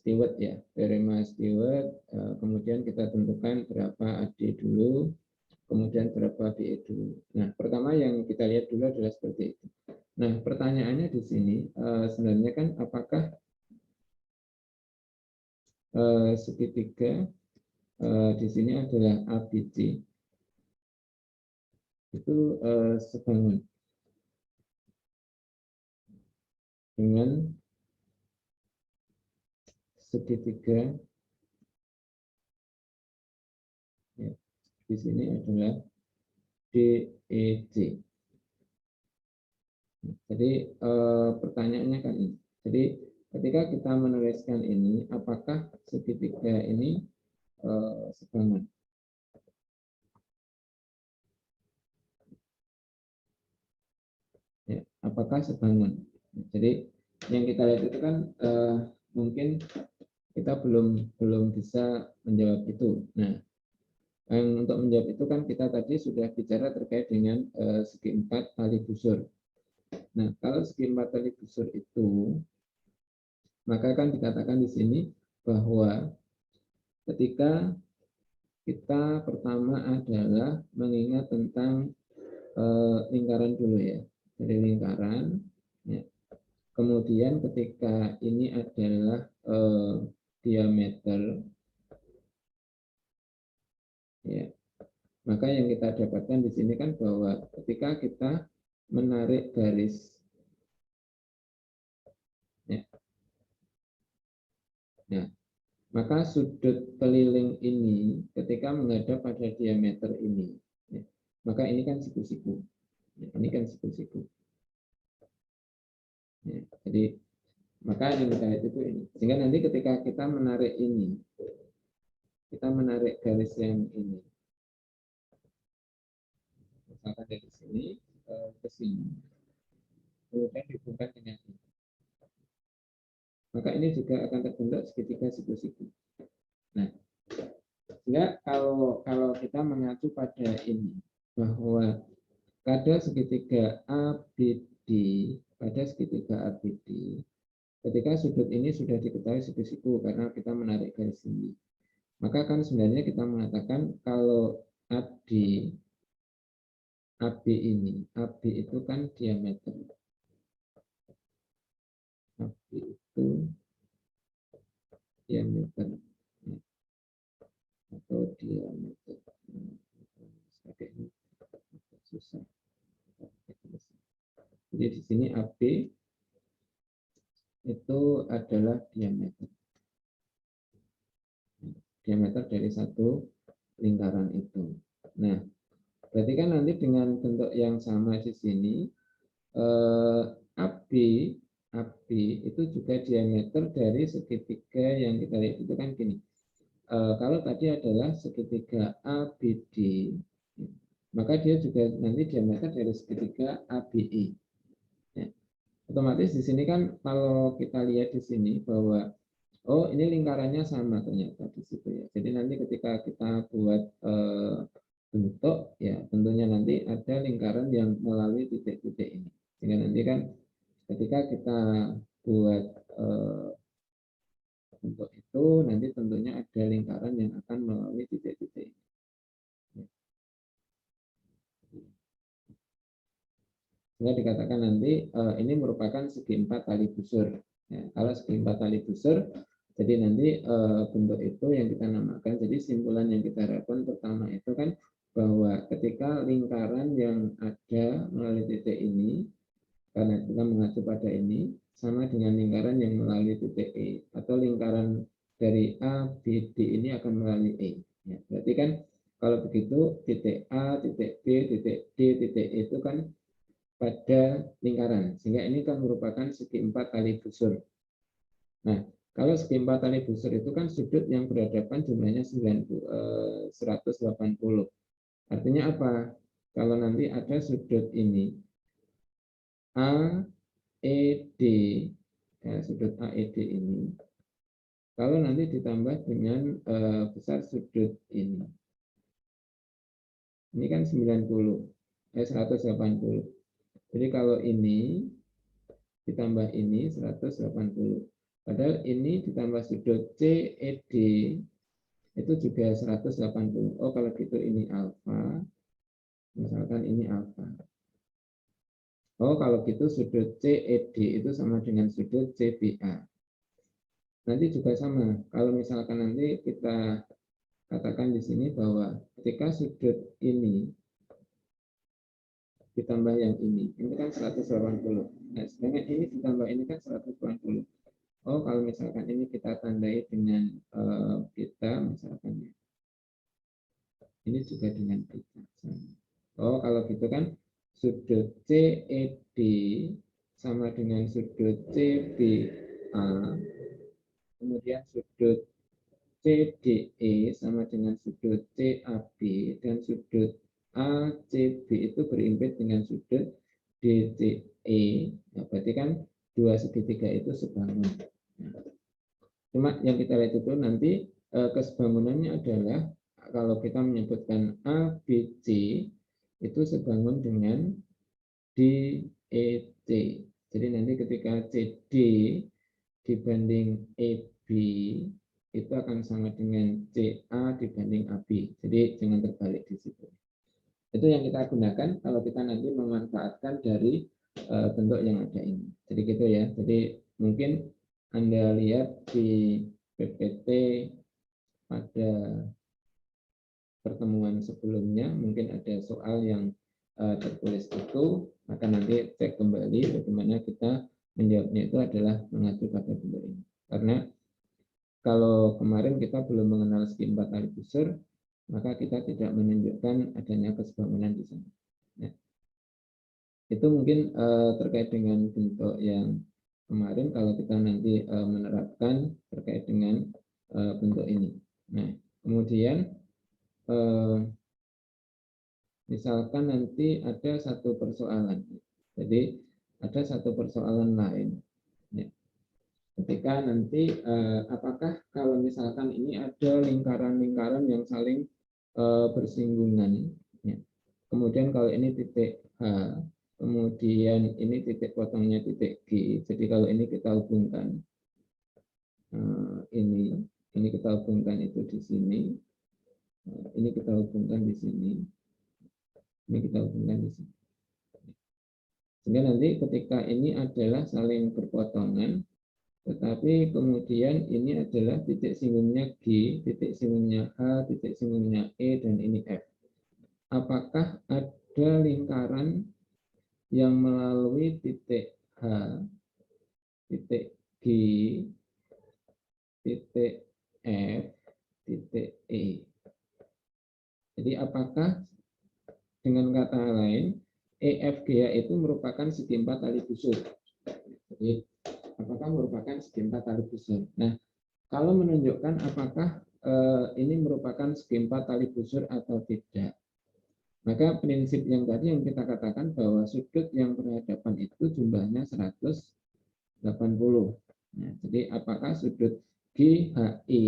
Stewart, ya, teorema Stewart, kemudian kita tentukan berapa AD dulu, kemudian berapa BE dulu. Nah, pertama yang kita lihat dulu adalah seperti itu. Nah, pertanyaannya di sini sebenarnya kan apakah segitiga di sini adalah ABC itu sebangun dengan segitiga, ya, di sini adalah DEC. Jadi pertanyaannya kan ini. Jadi ketika kita menuliskan ini, apakah segitiga ini sebangun? Ya, apakah sebangun? Jadi yang kita lihat itu kan mungkin kita belum bisa menjawab itu. Nah, untuk menjawab itu kan kita tadi sudah bicara terkait dengan segi 4 tali busur. Nah, kalau segi 4 tali busur itu, maka kan dikatakan di sini bahwa ketika kita pertama adalah mengingat tentang lingkaran dulu, ya, dari lingkaran, ya. Kemudian ketika ini adalah diameter, ya, maka yang kita dapatkan di sini kan bahwa ketika kita menarik garis, ya, nah, maka sudut keliling ini ketika menghadap pada diameter ini, ya, maka ini kan siku-siku, ya, ini kan siku-siku, ya, jadi maka yang kita lihat itu ini, sehingga nanti ketika kita menarik ini, kita menarik garis yang ini, misalkan dari sini ke sini, kemudian dihubungkan dengan ini, maka ini juga akan terbentuk segitiga siku-siku. Nah, sehingga kalau kita mengacu pada ini, bahwa pada segitiga ABD, pada segitiga ABD, ketika sudut ini sudah diketahui siku-siku karena kita menarik garis ini, maka kan sebenarnya kita mengatakan kalau AD, AB ini, AB itu kan diameter. AB itu diameter. atau diameter. Sebagai ini susah. Jadi di sini AB itu adalah diameter. Diameter dari satu lingkaran itu. Nah, berarti kan nanti dengan bentuk yang sama di sini, AB itu juga diameter dari segitiga yang kita lihat itu kan gini. Kalau tadi adalah segitiga ABD, maka dia juga nanti diameter dari segitiga ABE. Ya. Otomatis di sini kan kalau kita lihat di sini bahwa oh ini lingkarannya sama ternyata di situ ya. Jadi nanti ketika kita buat bentuk ya tentunya nanti ada lingkaran yang melalui titik-titik ini. Sehingga nanti kan ketika kita buat bentuk itu nanti tentunya ada lingkaran yang akan melalui titik-titik ini. Sehingga dikatakan nanti ini merupakan segi 4 tali busur. Ya, kalau segi 4 tali busur, jadi nanti bentuk itu yang kita namakan. Jadi simpulan yang kita harapkan pertama itu kan bahwa ketika lingkaran yang ada melalui titik ini, karena kita mengacu pada ini, sama dengan lingkaran yang melalui titik E, atau lingkaran dari A, B, D ini akan melalui E. Ya, berarti kan kalau begitu titik A, titik B, titik D, titik E itu kan pada lingkaran, sehingga ini kan merupakan segi 4 tali busur. Nah, kalau segi 4 tali busur itu kan sudut yang berhadapan jumlahnya 180. Artinya apa? Kalau nanti ada sudut ini AED, ya, sudut AED ini, kalau nanti ditambah dengan besar sudut ini kan 180. Jadi kalau ini ditambah ini 180. Padahal ini ditambah sudut CED itu juga 180. Oh, kalau gitu ini alfa. Misalkan ini alfa. Oh, kalau gitu sudut CED itu sama dengan sudut CBA. Nanti juga sama. Kalau misalkan nanti kita katakan di sini bahwa ketika sudut ini ditambah yang ini kan 180. Nah, sedangkan ini ditambah ini kan 180. Oh, kalau misalkan ini kita tandai dengan kita, misalkan ini juga dengan kita. Oh, kalau gitu kan sudut CED sama dengan sudut CBA, kemudian sudut CDE sama dengan sudut CAB, dan sudut ACB itu berimpit dengan sudut DCE. Nah, berarti kan dua segitiga itu sebangun. Cuma yang kita lihat itu nanti kesebangunannya adalah kalau kita menyebutkan ABC itu sebangun dengan DEC. Jadi nanti ketika CD dibanding EB itu akan sama dengan CA dibanding AB. Jadi jangan terbalik di situ. Itu yang kita gunakan kalau kita nanti memanfaatkan dari bentuk yang ada ini. Jadi gitu ya. Jadi mungkin Anda lihat di PPT pada pertemuan sebelumnya mungkin ada soal yang tertulis itu, maka nanti cek kembali bagaimana kita menjawabnya itu adalah mengacu pada bentuk ini. Karena kalau kemarin kita belum mengenal segi 4 tali busur, maka kita tidak menunjukkan adanya kesebangunan di sana. Nah, itu mungkin terkait dengan bentuk yang kemarin kalau kita nanti menerapkan terkait dengan bentuk ini. Nah, kemudian misalkan nanti ada satu persoalan. Jadi ada satu persoalan lain. Ya. Ketika nanti apakah kalau misalkan ini ada lingkaran-lingkaran yang saling bersinggungan. Ya. Kemudian kalau ini titik H, kemudian ini titik potongnya titik G. Jadi kalau ini kita hubungkan ini kita hubungkan itu di sini, ini kita hubungkan di sini, ini kita hubungkan di sini. Sehingga nanti ketika ini adalah saling berpotongan, tetapi kemudian ini adalah titik singgungnya G, titik singgungnya H, titik singgungnya E, dan ini F. Apakah ada lingkaran yang melalui titik H, titik G, titik F, titik E? Jadi apakah dengan kata lain EFGA itu merupakan segi empat tali busur? Jadi apakah merupakan segi empat tali busur? Nah, kalau menunjukkan apakah ini merupakan segi empat tali busur atau tidak, maka prinsip yang tadi yang kita katakan bahwa sudut yang berhadapan itu jumlahnya 180. Nah, jadi apakah sudut GHE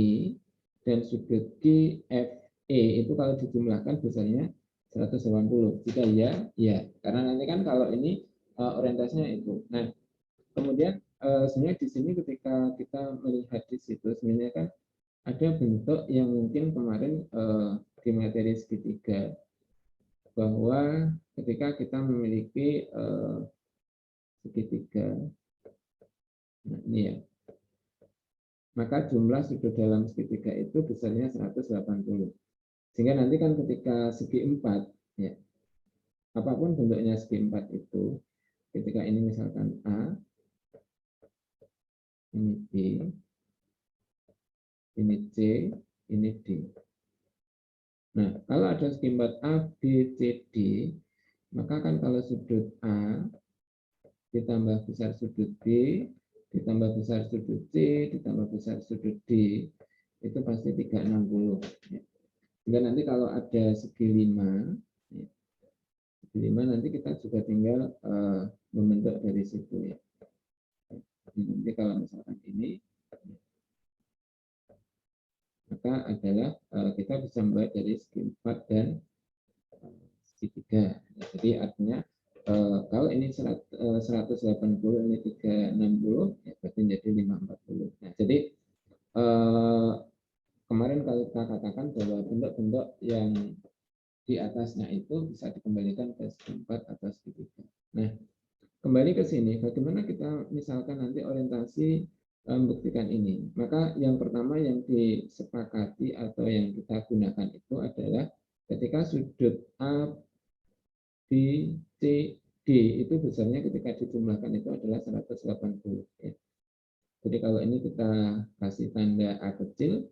dan sudut GFE itu kalau dijumlahkan biasanya 180. Jika ya, ya. Karena nanti kan kalau ini orientasinya itu. Nah, kemudian sebenarnya di sini ketika kita melihat di situ sebenarnya kan ada bentuk yang mungkin kemarin di materi segitiga, bahwa ketika kita memiliki segitiga, nah ini ya, maka jumlah sudut dalam segitiga itu besarnya 180. Sehingga nanti kan ketika segi 4, ya, apapun bentuknya segi 4 itu, ketika ini misalkan A, ini B, ini C, ini D. Nah, kalau ada segi 4 A, B, C, D, maka kan kalau sudut A ditambah besar sudut B, ditambah besar sudut C, ditambah besar sudut D, itu pasti 360. Ya. Sehingga nanti kalau ada segi 5, ya, segi 5 nanti kita juga tinggal membentuk dari situ ya. Nanti kalau misalkan ini, maka adalah kita bisa membuat dari segi 4 dan segi 3. Ya, jadi artinya kalau ini 180, ini 360, ya berarti menjadi 540. Nah, jadi kemarin kalau kita katakan bahwa bentuk-bentuk yang di atasnya itu bisa dikembalikan ke segi 4 atau segi 3. Nah, kembali ke sini, bagaimana kita misalkan nanti orientasi membuktikan ini? Maka yang pertama yang disepakati atau yang kita gunakan itu adalah ketika sudut A, B, C, D itu besarnya ketika dijumlahkan itu adalah 180. Ya. Jadi kalau ini kita kasih tanda A kecil,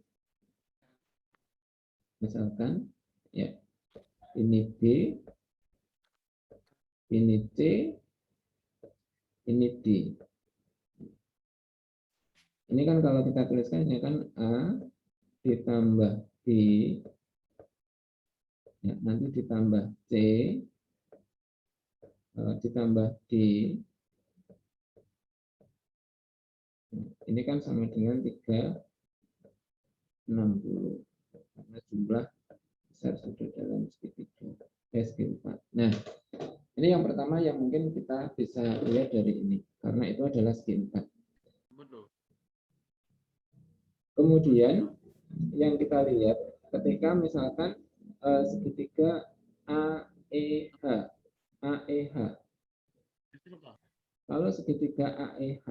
misalkan, ya ini B, ini C, ini D. Ini kan kalau kita tuliskan ini kan A ditambah B, ya, nanti ditambah C, ditambah D. Ini kan sama dengan 360 karena jumlah besar sudut dalam segitiga segi 4. Nah, ini yang pertama yang mungkin kita bisa lihat dari ini karena itu adalah segi 4. Kemudian yang kita lihat ketika misalkan segitiga AEH. Kalau segitiga AEH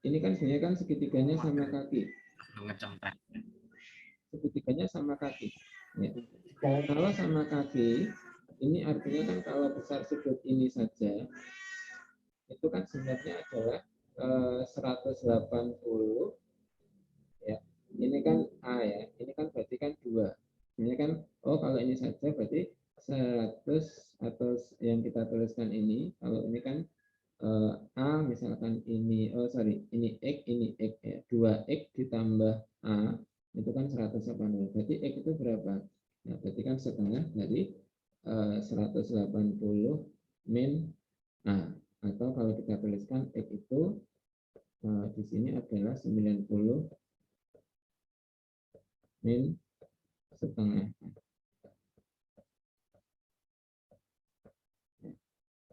ini kan sebenarnya kan segitiganya sama kaki. Segitiganya sama kaki. Ya. Kalau sama kaki, ini artinya kan kalau besar sudut ini saja, itu kan sebenarnya adalah 180. Ya, ini kan A ya, ini kan berarti kan 2. Ini kan, kalau ini saja berarti 100 atau yang kita tuliskan ini, kalau ini kan A misalkan ini, ini X ya, 2X ditambah A, itu kan 180. Berarti X itu berapa? Nah, berarti kan setengah dari 180 min A. Atau kalau kita tuliskan X itu di sini adalah 90 min setengah.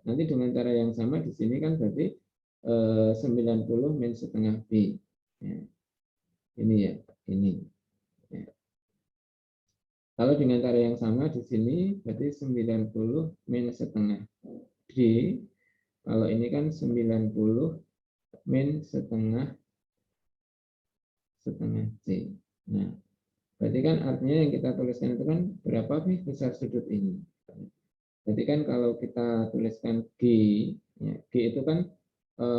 Nanti dengan cara yang sama di sini kan berarti 90 min setengah B. Ya. Ini ya, ini. Ya. Kalau dengan cara yang sama di sini berarti 90 min setengah D. Kalau ini kan 90 min setengah setengah C. Nah, berarti kan artinya yang kita tuliskan itu kan berapa besar sudut ini. Berarti kan kalau kita tuliskan G, ya, G itu kan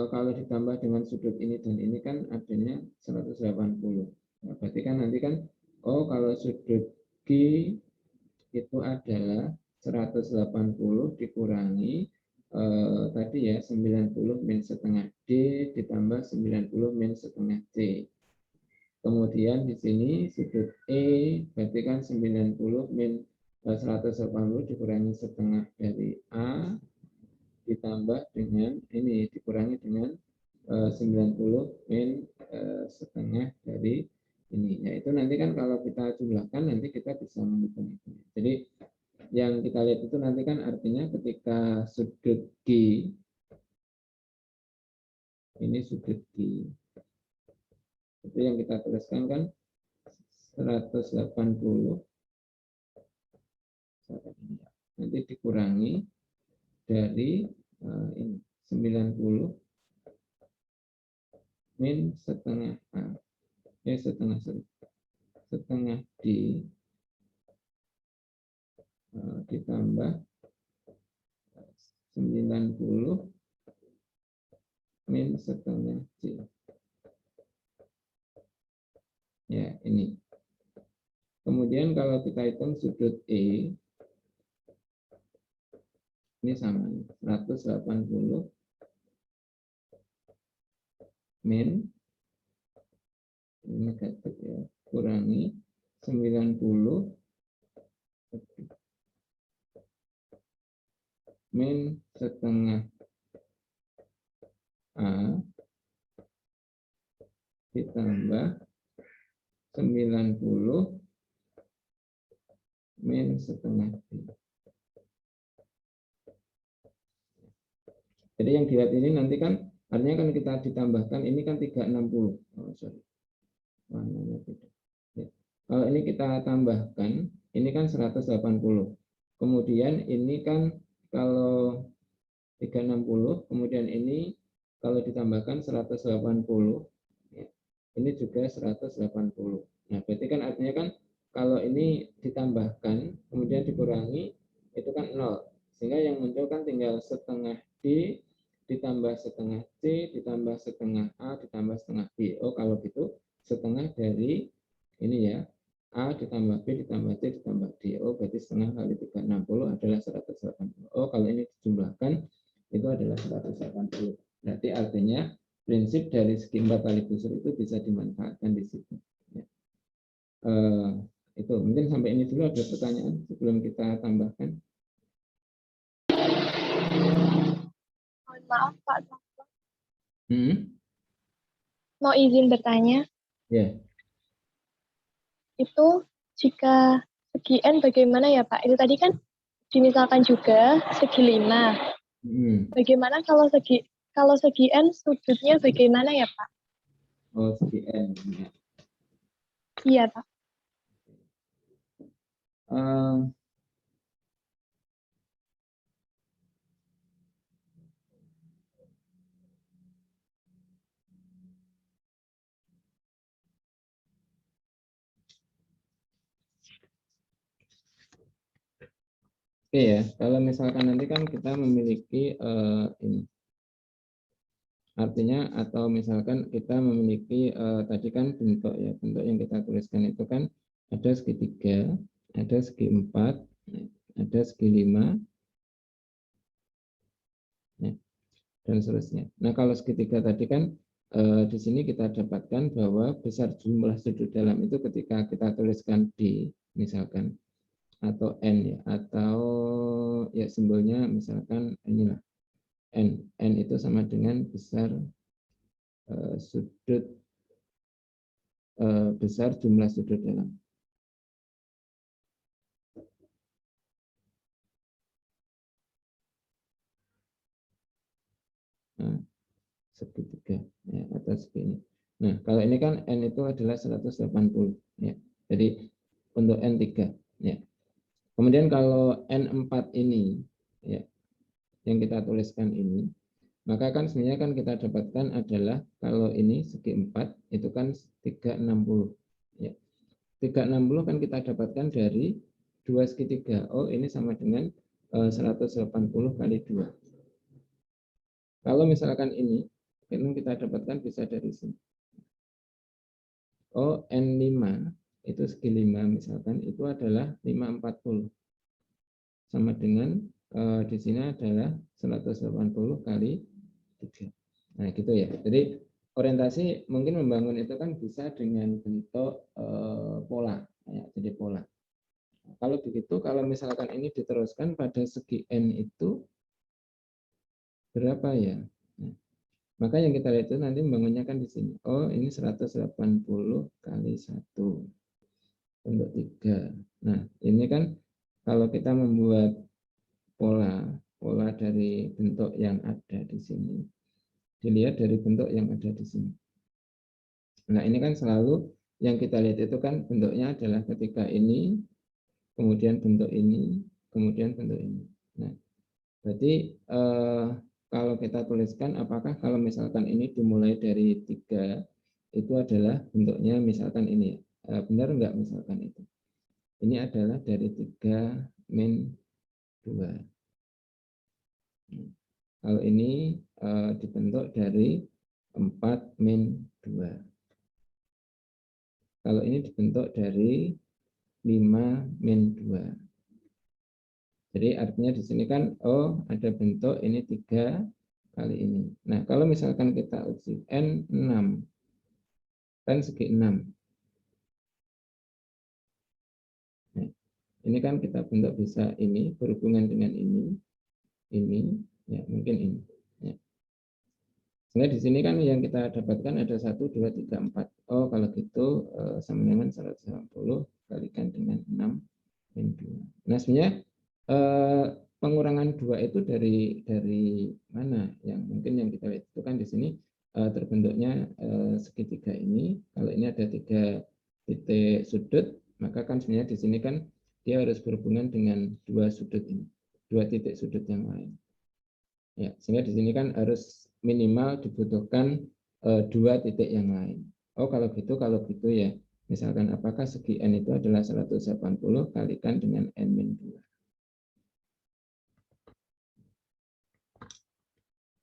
kalau ditambah dengan sudut ini dan ini kan adanya 180. Nah, berarti kan nanti kan, oh kalau sudut G itu adalah 180 dikurangi tadi ya 90 min setengah D ditambah 90 min setengah C. Kemudian di sini sudut E berarti kan 90 min 180 dikurangi setengah dari A ditambah dengan ini dikurangi dengan 90 min setengah dari ini. Yaitu nanti kan kalau kita jumlahkan nanti kita bisa menghitung itu. Jadi yang kita lihat itu nanti kan artinya ketika sudut G ini sudut G itu yang kita tuliskan kan 180 nanti dikurangi dari ini 90 min setengah A setengah D ditambah 90 min setengah C. Ya, ini. Kemudian kalau kita hitung sudut E, ini sama, 180 min, ini negatif ya, kurangi 90 min setengah A ditambah 90 min setengah B. Jadi yang dilihat ini nanti kan artinya kan kita ditambahkan ini kan 360. Oh, sorry. Warnanya beda. Ya. Kalau ini kita tambahkan ini kan 180. Kemudian ini kan kalau 360 kemudian ini kalau ditambahkan 180 ya, ini juga 180. Nah, berarti kan artinya kan kalau ini ditambahkan kemudian dikurangi itu kan 0. Sehingga yang muncul kan tinggal setengah D ditambah setengah C ditambah setengah A ditambah setengah B. Oh, kalau gitu setengah dari ini ya. A ditambah B ditambah C ditambah D. Oh, berarti setengah kali 360 adalah 180. Oh, kalau ini dijumlahkan itu adalah 180. Berarti artinya prinsip dari segi 4 kali busur itu bisa dimanfaatkan di situ. Ya. Itu mungkin sampai ini dulu. Ada pertanyaan sebelum kita tambahkan? Mohon maaf Pak. Mau izin bertanya? Ya. Itu jika segi N bagaimana ya Pak? Itu tadi kan dimisalkan juga segi 5. Bagaimana kalau segi N sudutnya bagaimana ya Pak? Oh, segi N. Ya. Iya Pak. Oke ya, kalau misalkan nanti kan kita memiliki ini, artinya atau misalkan kita memiliki tadi kan bentuk ya, bentuk yang kita tuliskan itu kan ada segi 3, ada segi 4, ada segi 5, ya, dan seterusnya. Nah, kalau segitiga tadi kan di sini kita dapatkan bahwa besar jumlah sudut dalam itu ketika kita tuliskan D misalkan atau N ya, atau ya simbolnya misalkan inilah N. N itu sama dengan besar sudut besar jumlah sudut dalam. Nah, segitiga ya, atau segini. Nah, kalau ini kan N itu adalah 180 ya. Jadi untuk N3 ya. Kemudian kalau N4 ini ya yang kita tuliskan ini. Maka kan sebenarnya kan kita dapatkan adalah kalau ini segi 4 itu kan 360. Ya. 360 kan kita dapatkan dari 2 segitiga. Oh, ini sama dengan 180 kali 2. Kalau misalkan ini kita dapatkan bisa dari sini. Oh, N5 itu segi 5 misalkan itu adalah 540. Sama dengan di sini adalah 180 kali 3. Nah, gitu ya. Jadi orientasi mungkin membangun itu kan bisa dengan bentuk pola, ya, jadi pola. Kalau begitu, kalau misalkan ini diteruskan pada segi N itu berapa ya? Nah, maka yang kita lihat itu nanti membangunnya kan di sini. Oh, ini 180 kali 1 untuk 3. Nah, ini kan kalau kita membuat pola dari bentuk yang ada di sini, dilihat dari bentuk yang ada di sini. Nah, ini kan selalu yang kita lihat itu kan bentuknya adalah ketika ini, kemudian bentuk ini, kemudian bentuk ini. Nah, berarti kalau kita tuliskan apakah kalau misalkan ini dimulai dari 3 itu adalah bentuknya misalkan ini, benar enggak misalkan itu? Ini adalah dari 3 min 2. Kalau ini dibentuk dari 4 min 2. Kalau ini dibentuk dari 5 min 2. Jadi artinya di sini kan oh ada bentuk ini 3 kali ini. Nah, kalau misalkan kita uji N 6 kan segi 6. Nah, ini kan kita bentuk bisa ini berhubungan dengan ini ya mungkin ini. Ya. Sehingga di sini kan yang kita dapatkan ada 1, 2, 3, 4. Oh, kalau gitu sama dengan 180 kalikan dengan 6 min 2. Nah, sebenarnya pengurangan 2 itu dari mana? Yang mungkin yang kita lihat itu kan di sini terbentuknya segitiga ini. Kalau ini ada 3 titik sudut, maka kan sebenarnya di sini kan dia harus berhubungan dengan 2 sudut ini, 2 titik sudut yang lain. Ya, sehingga di sini kan harus minimal dibutuhkan 2 titik yang lain. Oh, kalau gitu ya. Misalkan apakah segi N itu adalah 180 kalikan dengan N min 2.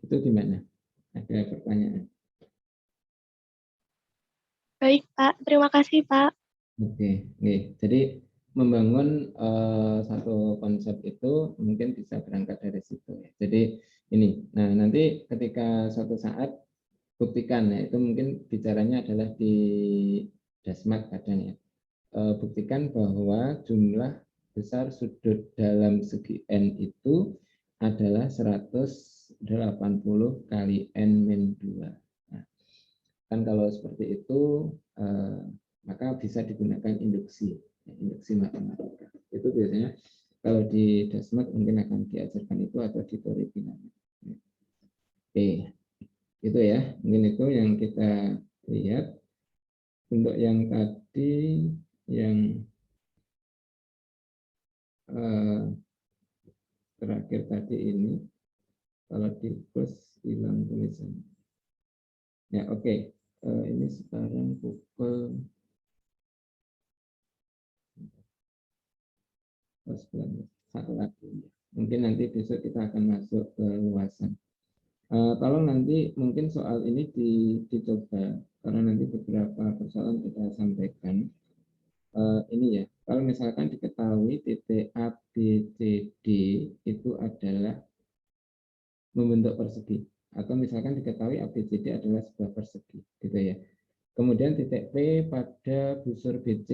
Itu gimana? Ada pertanyaan? Baik, Pak. Terima kasih, Pak. Oke. Jadi membangun satu konsep itu mungkin bisa berangkat dari situ ya. Jadi ini, nah nanti ketika suatu saat buktikan ya, itu mungkin bicaranya adalah di Dasmak kadang ya. Buktikan bahwa jumlah besar sudut dalam segi N itu adalah 180 kali N min 2. Nah, kan kalau seperti itu maka bisa digunakan induksi matematika. Itu biasanya kalau di Dasmak mungkin akan diajarkan itu atau di teori dinamika. Oke, itu ya. Mungkin itu yang kita lihat. Untuk yang tadi yang terakhir tadi ini kalau di plus hilang tulisan. Ya oke. Ini sekarang pukul 11 satu lagi. Mungkin nanti besok kita akan masuk ke luasan. Tolong nanti mungkin soal ini dicoba karena nanti beberapa persoalan kita sampaikan. Ini ya, kalau misalkan diketahui titik A, B, C, D itu adalah membentuk persegi, atau misalkan diketahui A, B, C, D adalah sebuah persegi, gitu ya. Kemudian titik P pada busur BC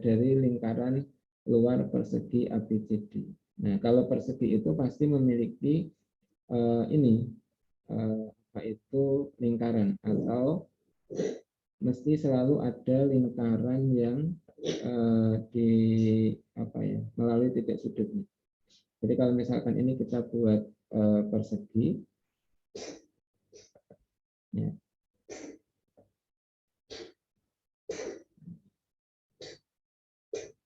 dari lingkaran luar persegi ABCD. Nah, kalau persegi itu pasti memiliki ini apa itu lingkaran atau mesti selalu ada lingkaran yang di apa ya melalui titik sudutnya. Jadi kalau misalkan ini kita buat persegi, ya.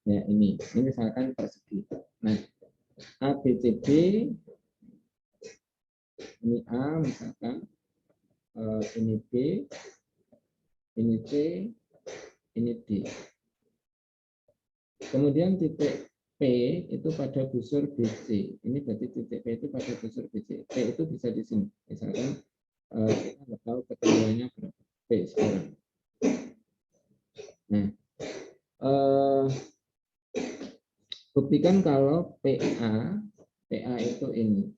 Ya ini misalkan persegi. Nah, ABCD Ini A misalkan, ini B, ini C, ini D. Kemudian titik P itu pada busur BC. Ini berarti titik P itu pada busur BC. P itu bisa di sini. Misalkan kita nggak tahu ketemuannya berapa. P sekarang. Nah, buktikan kalau PA itu ini.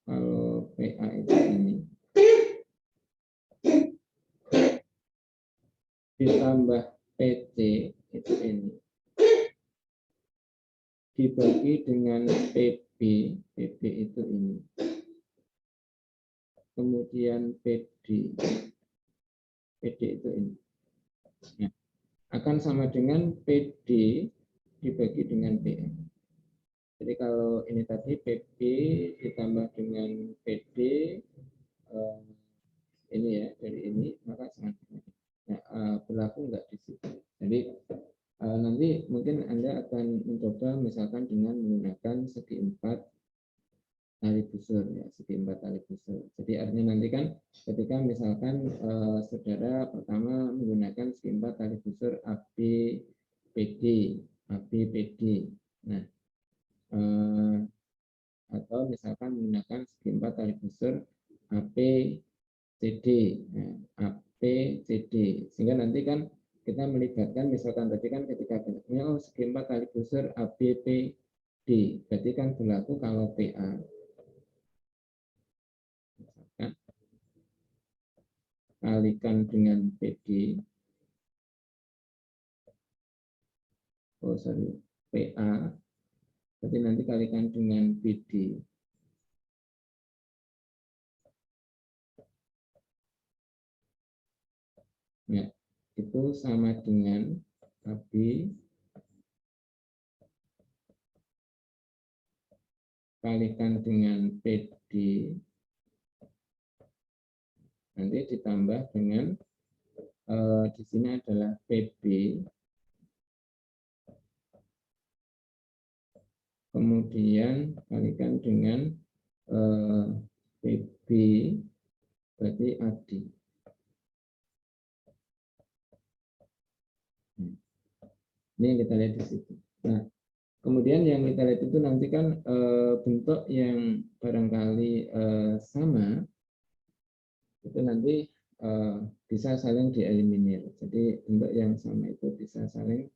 Kalau PA itu ini. Ditambah PC itu ini. Dibagi dengan PB itu ini. Kemudian PD itu ini. Nah, akan sama dengan PD dibagi dengan PA. Jadi kalau ini tadi PB ditambah dengan PD, ini ya, dari ini, maka sama dengan ini. Nah, berlaku enggak di situ. Jadi nanti mungkin Anda akan mencoba misalkan dengan menggunakan segi 4 tali busur, ya, segi 4 tali busur. Jadi artinya nanti kan ketika misalkan saudara pertama menggunakan segi 4 tali busur AB PD. Nah, atau misalkan menggunakan segi 4 tali busur AP CD. Nah, AP CD. Sehingga nanti kan kita melibatkan misalkan tadi kan ketika segi 4 tali busur ABPD. Berarti kan berlaku kalau PA. Misalkan kalikan dengan PD. PA. Berarti nanti kalikan dengan PD. Ya, itu sama dengan AB kalikan dengan PD, nanti ditambah dengan di sini adalah PB, kemudian kalikan dengan PB berarti AD. Ini yang kita lihat di situ. Nah, kemudian yang kita lihat itu nanti kan bentuk yang barangkali sama, itu nanti bisa saling dieliminir. Jadi bentuk yang sama itu bisa saling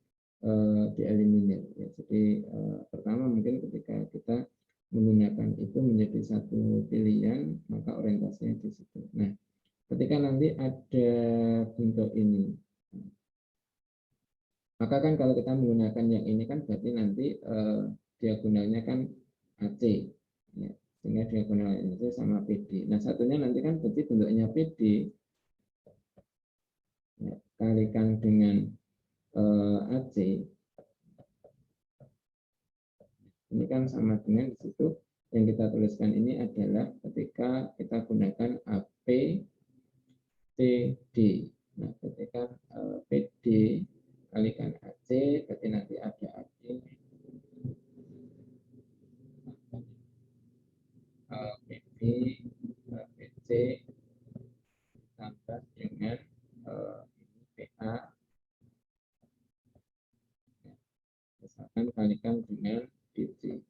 dieliminir. Ya, jadi pertama mungkin ketika kita menggunakan itu menjadi satu pilihan, maka orientasinya di situ. Nah, ketika nanti ada bentuk ini, maka kan kalau kita menggunakan yang ini kan berarti nanti diagonalnya kan AC, ya, sehingga diagonalnya itu sama PD. Nah, satunya nanti kan berarti bentuknya PD, ya, kalikan dengan AC, ini kan sama dengan di situ yang kita tuliskan ini adalah ketika kita gunakan AP PD. Nah, ketika PD kalikan AC, berarti nanti ada AC PD PC tambah dengan PA, misalkan kalikan dengan DC.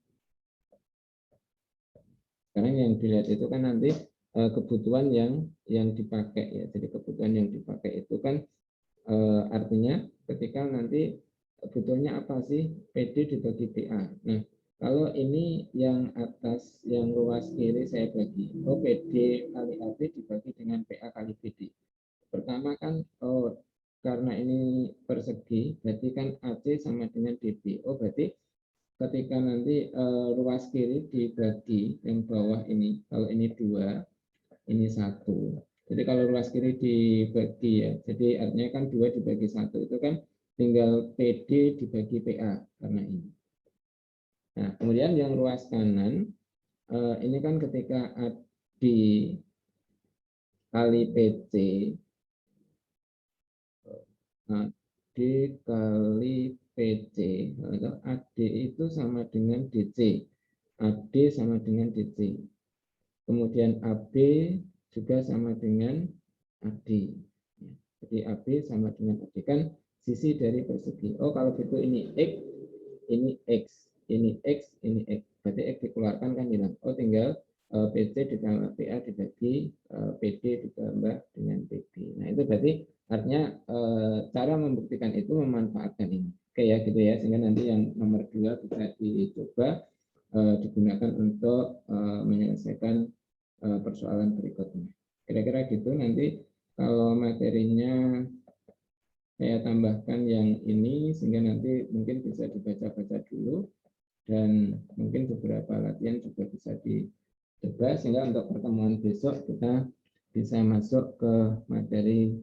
Sekarang yang dilihat itu kan nanti kebutuhan yang dipakai, ya. Jadi kebutuhan yang dipakai itu kan artinya ketika nanti kebutuhannya apa sih, PD dibagi PA. Nah, kalau ini yang atas yang luas kiri saya bagi, PD kali AB dibagi dengan PA kali PD. Pertama kan karena ini persegi, berarti kan AC sama dengan DB. Berarti ketika nanti ruas kiri dibagi yang bawah ini, kalau ini 2, ini 1. Jadi kalau ruas kiri dibagi, ya, jadi artinya kan 2 dibagi 1 itu kan tinggal PD dibagi PA karena ini. Nah, kemudian yang ruas kanan ini kan ketika AD kali PC, kali PC. Kalau AD itu sama dengan DC. AD sama dengan DC. Kemudian AB juga sama dengan AD. Jadi AB sama dengan AD kan sisi dari persegi. Oh, kalau gitu ini X, ini X, ini X, ini X. Berarti X dikeluarkan kan hilang. Oh, tinggal PC ditambah PA dibagi PD ditambah dengan PB. Nah, itu berarti artinya cara membuktikan itu memanfaatkan ini. Oke ya, gitu ya. Sehingga nanti yang nomor 2 bisa dicoba digunakan untuk menyelesaikan persoalan berikutnya. Kira-kira gitu. Nanti kalau materinya saya tambahkan yang ini sehingga nanti mungkin bisa dibaca-baca dulu dan mungkin beberapa latihan juga bisa dicoba sehingga untuk pertemuan besok kita bisa masuk ke materi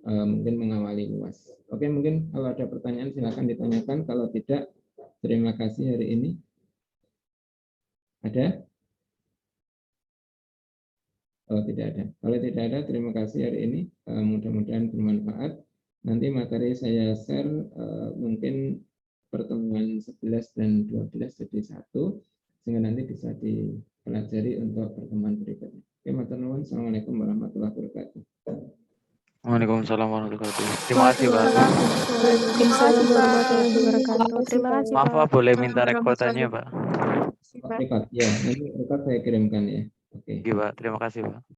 mungkin mengawali luas. Oke, mungkin kalau ada pertanyaan silakan ditanyakan. Kalau tidak, terima kasih hari ini. Ada? Oh, tidak ada. Kalau tidak ada, terima kasih hari ini. Mudah-mudahan bermanfaat. Nanti materi saya share mungkin pertemuan 11 dan 12 jadi satu, sehingga nanti bisa dipelajari untuk pertemuan berikutnya. Oke, matur nuwun. Assalamualaikum warahmatullahi wabarakatuh. Waalaikumsalam warahmatullahi wabarakatuh. Terima kasih, Pak. Waalaikumsalam warahmatullahi wabarakatuh. Terima kasih, Maaf, Pak, boleh Pak. minta rekordannya, Pak? Rekod, ya. Nanti rekod saya kirimkan ya. Oke. Iya, Pak. Terima kasih, Pak.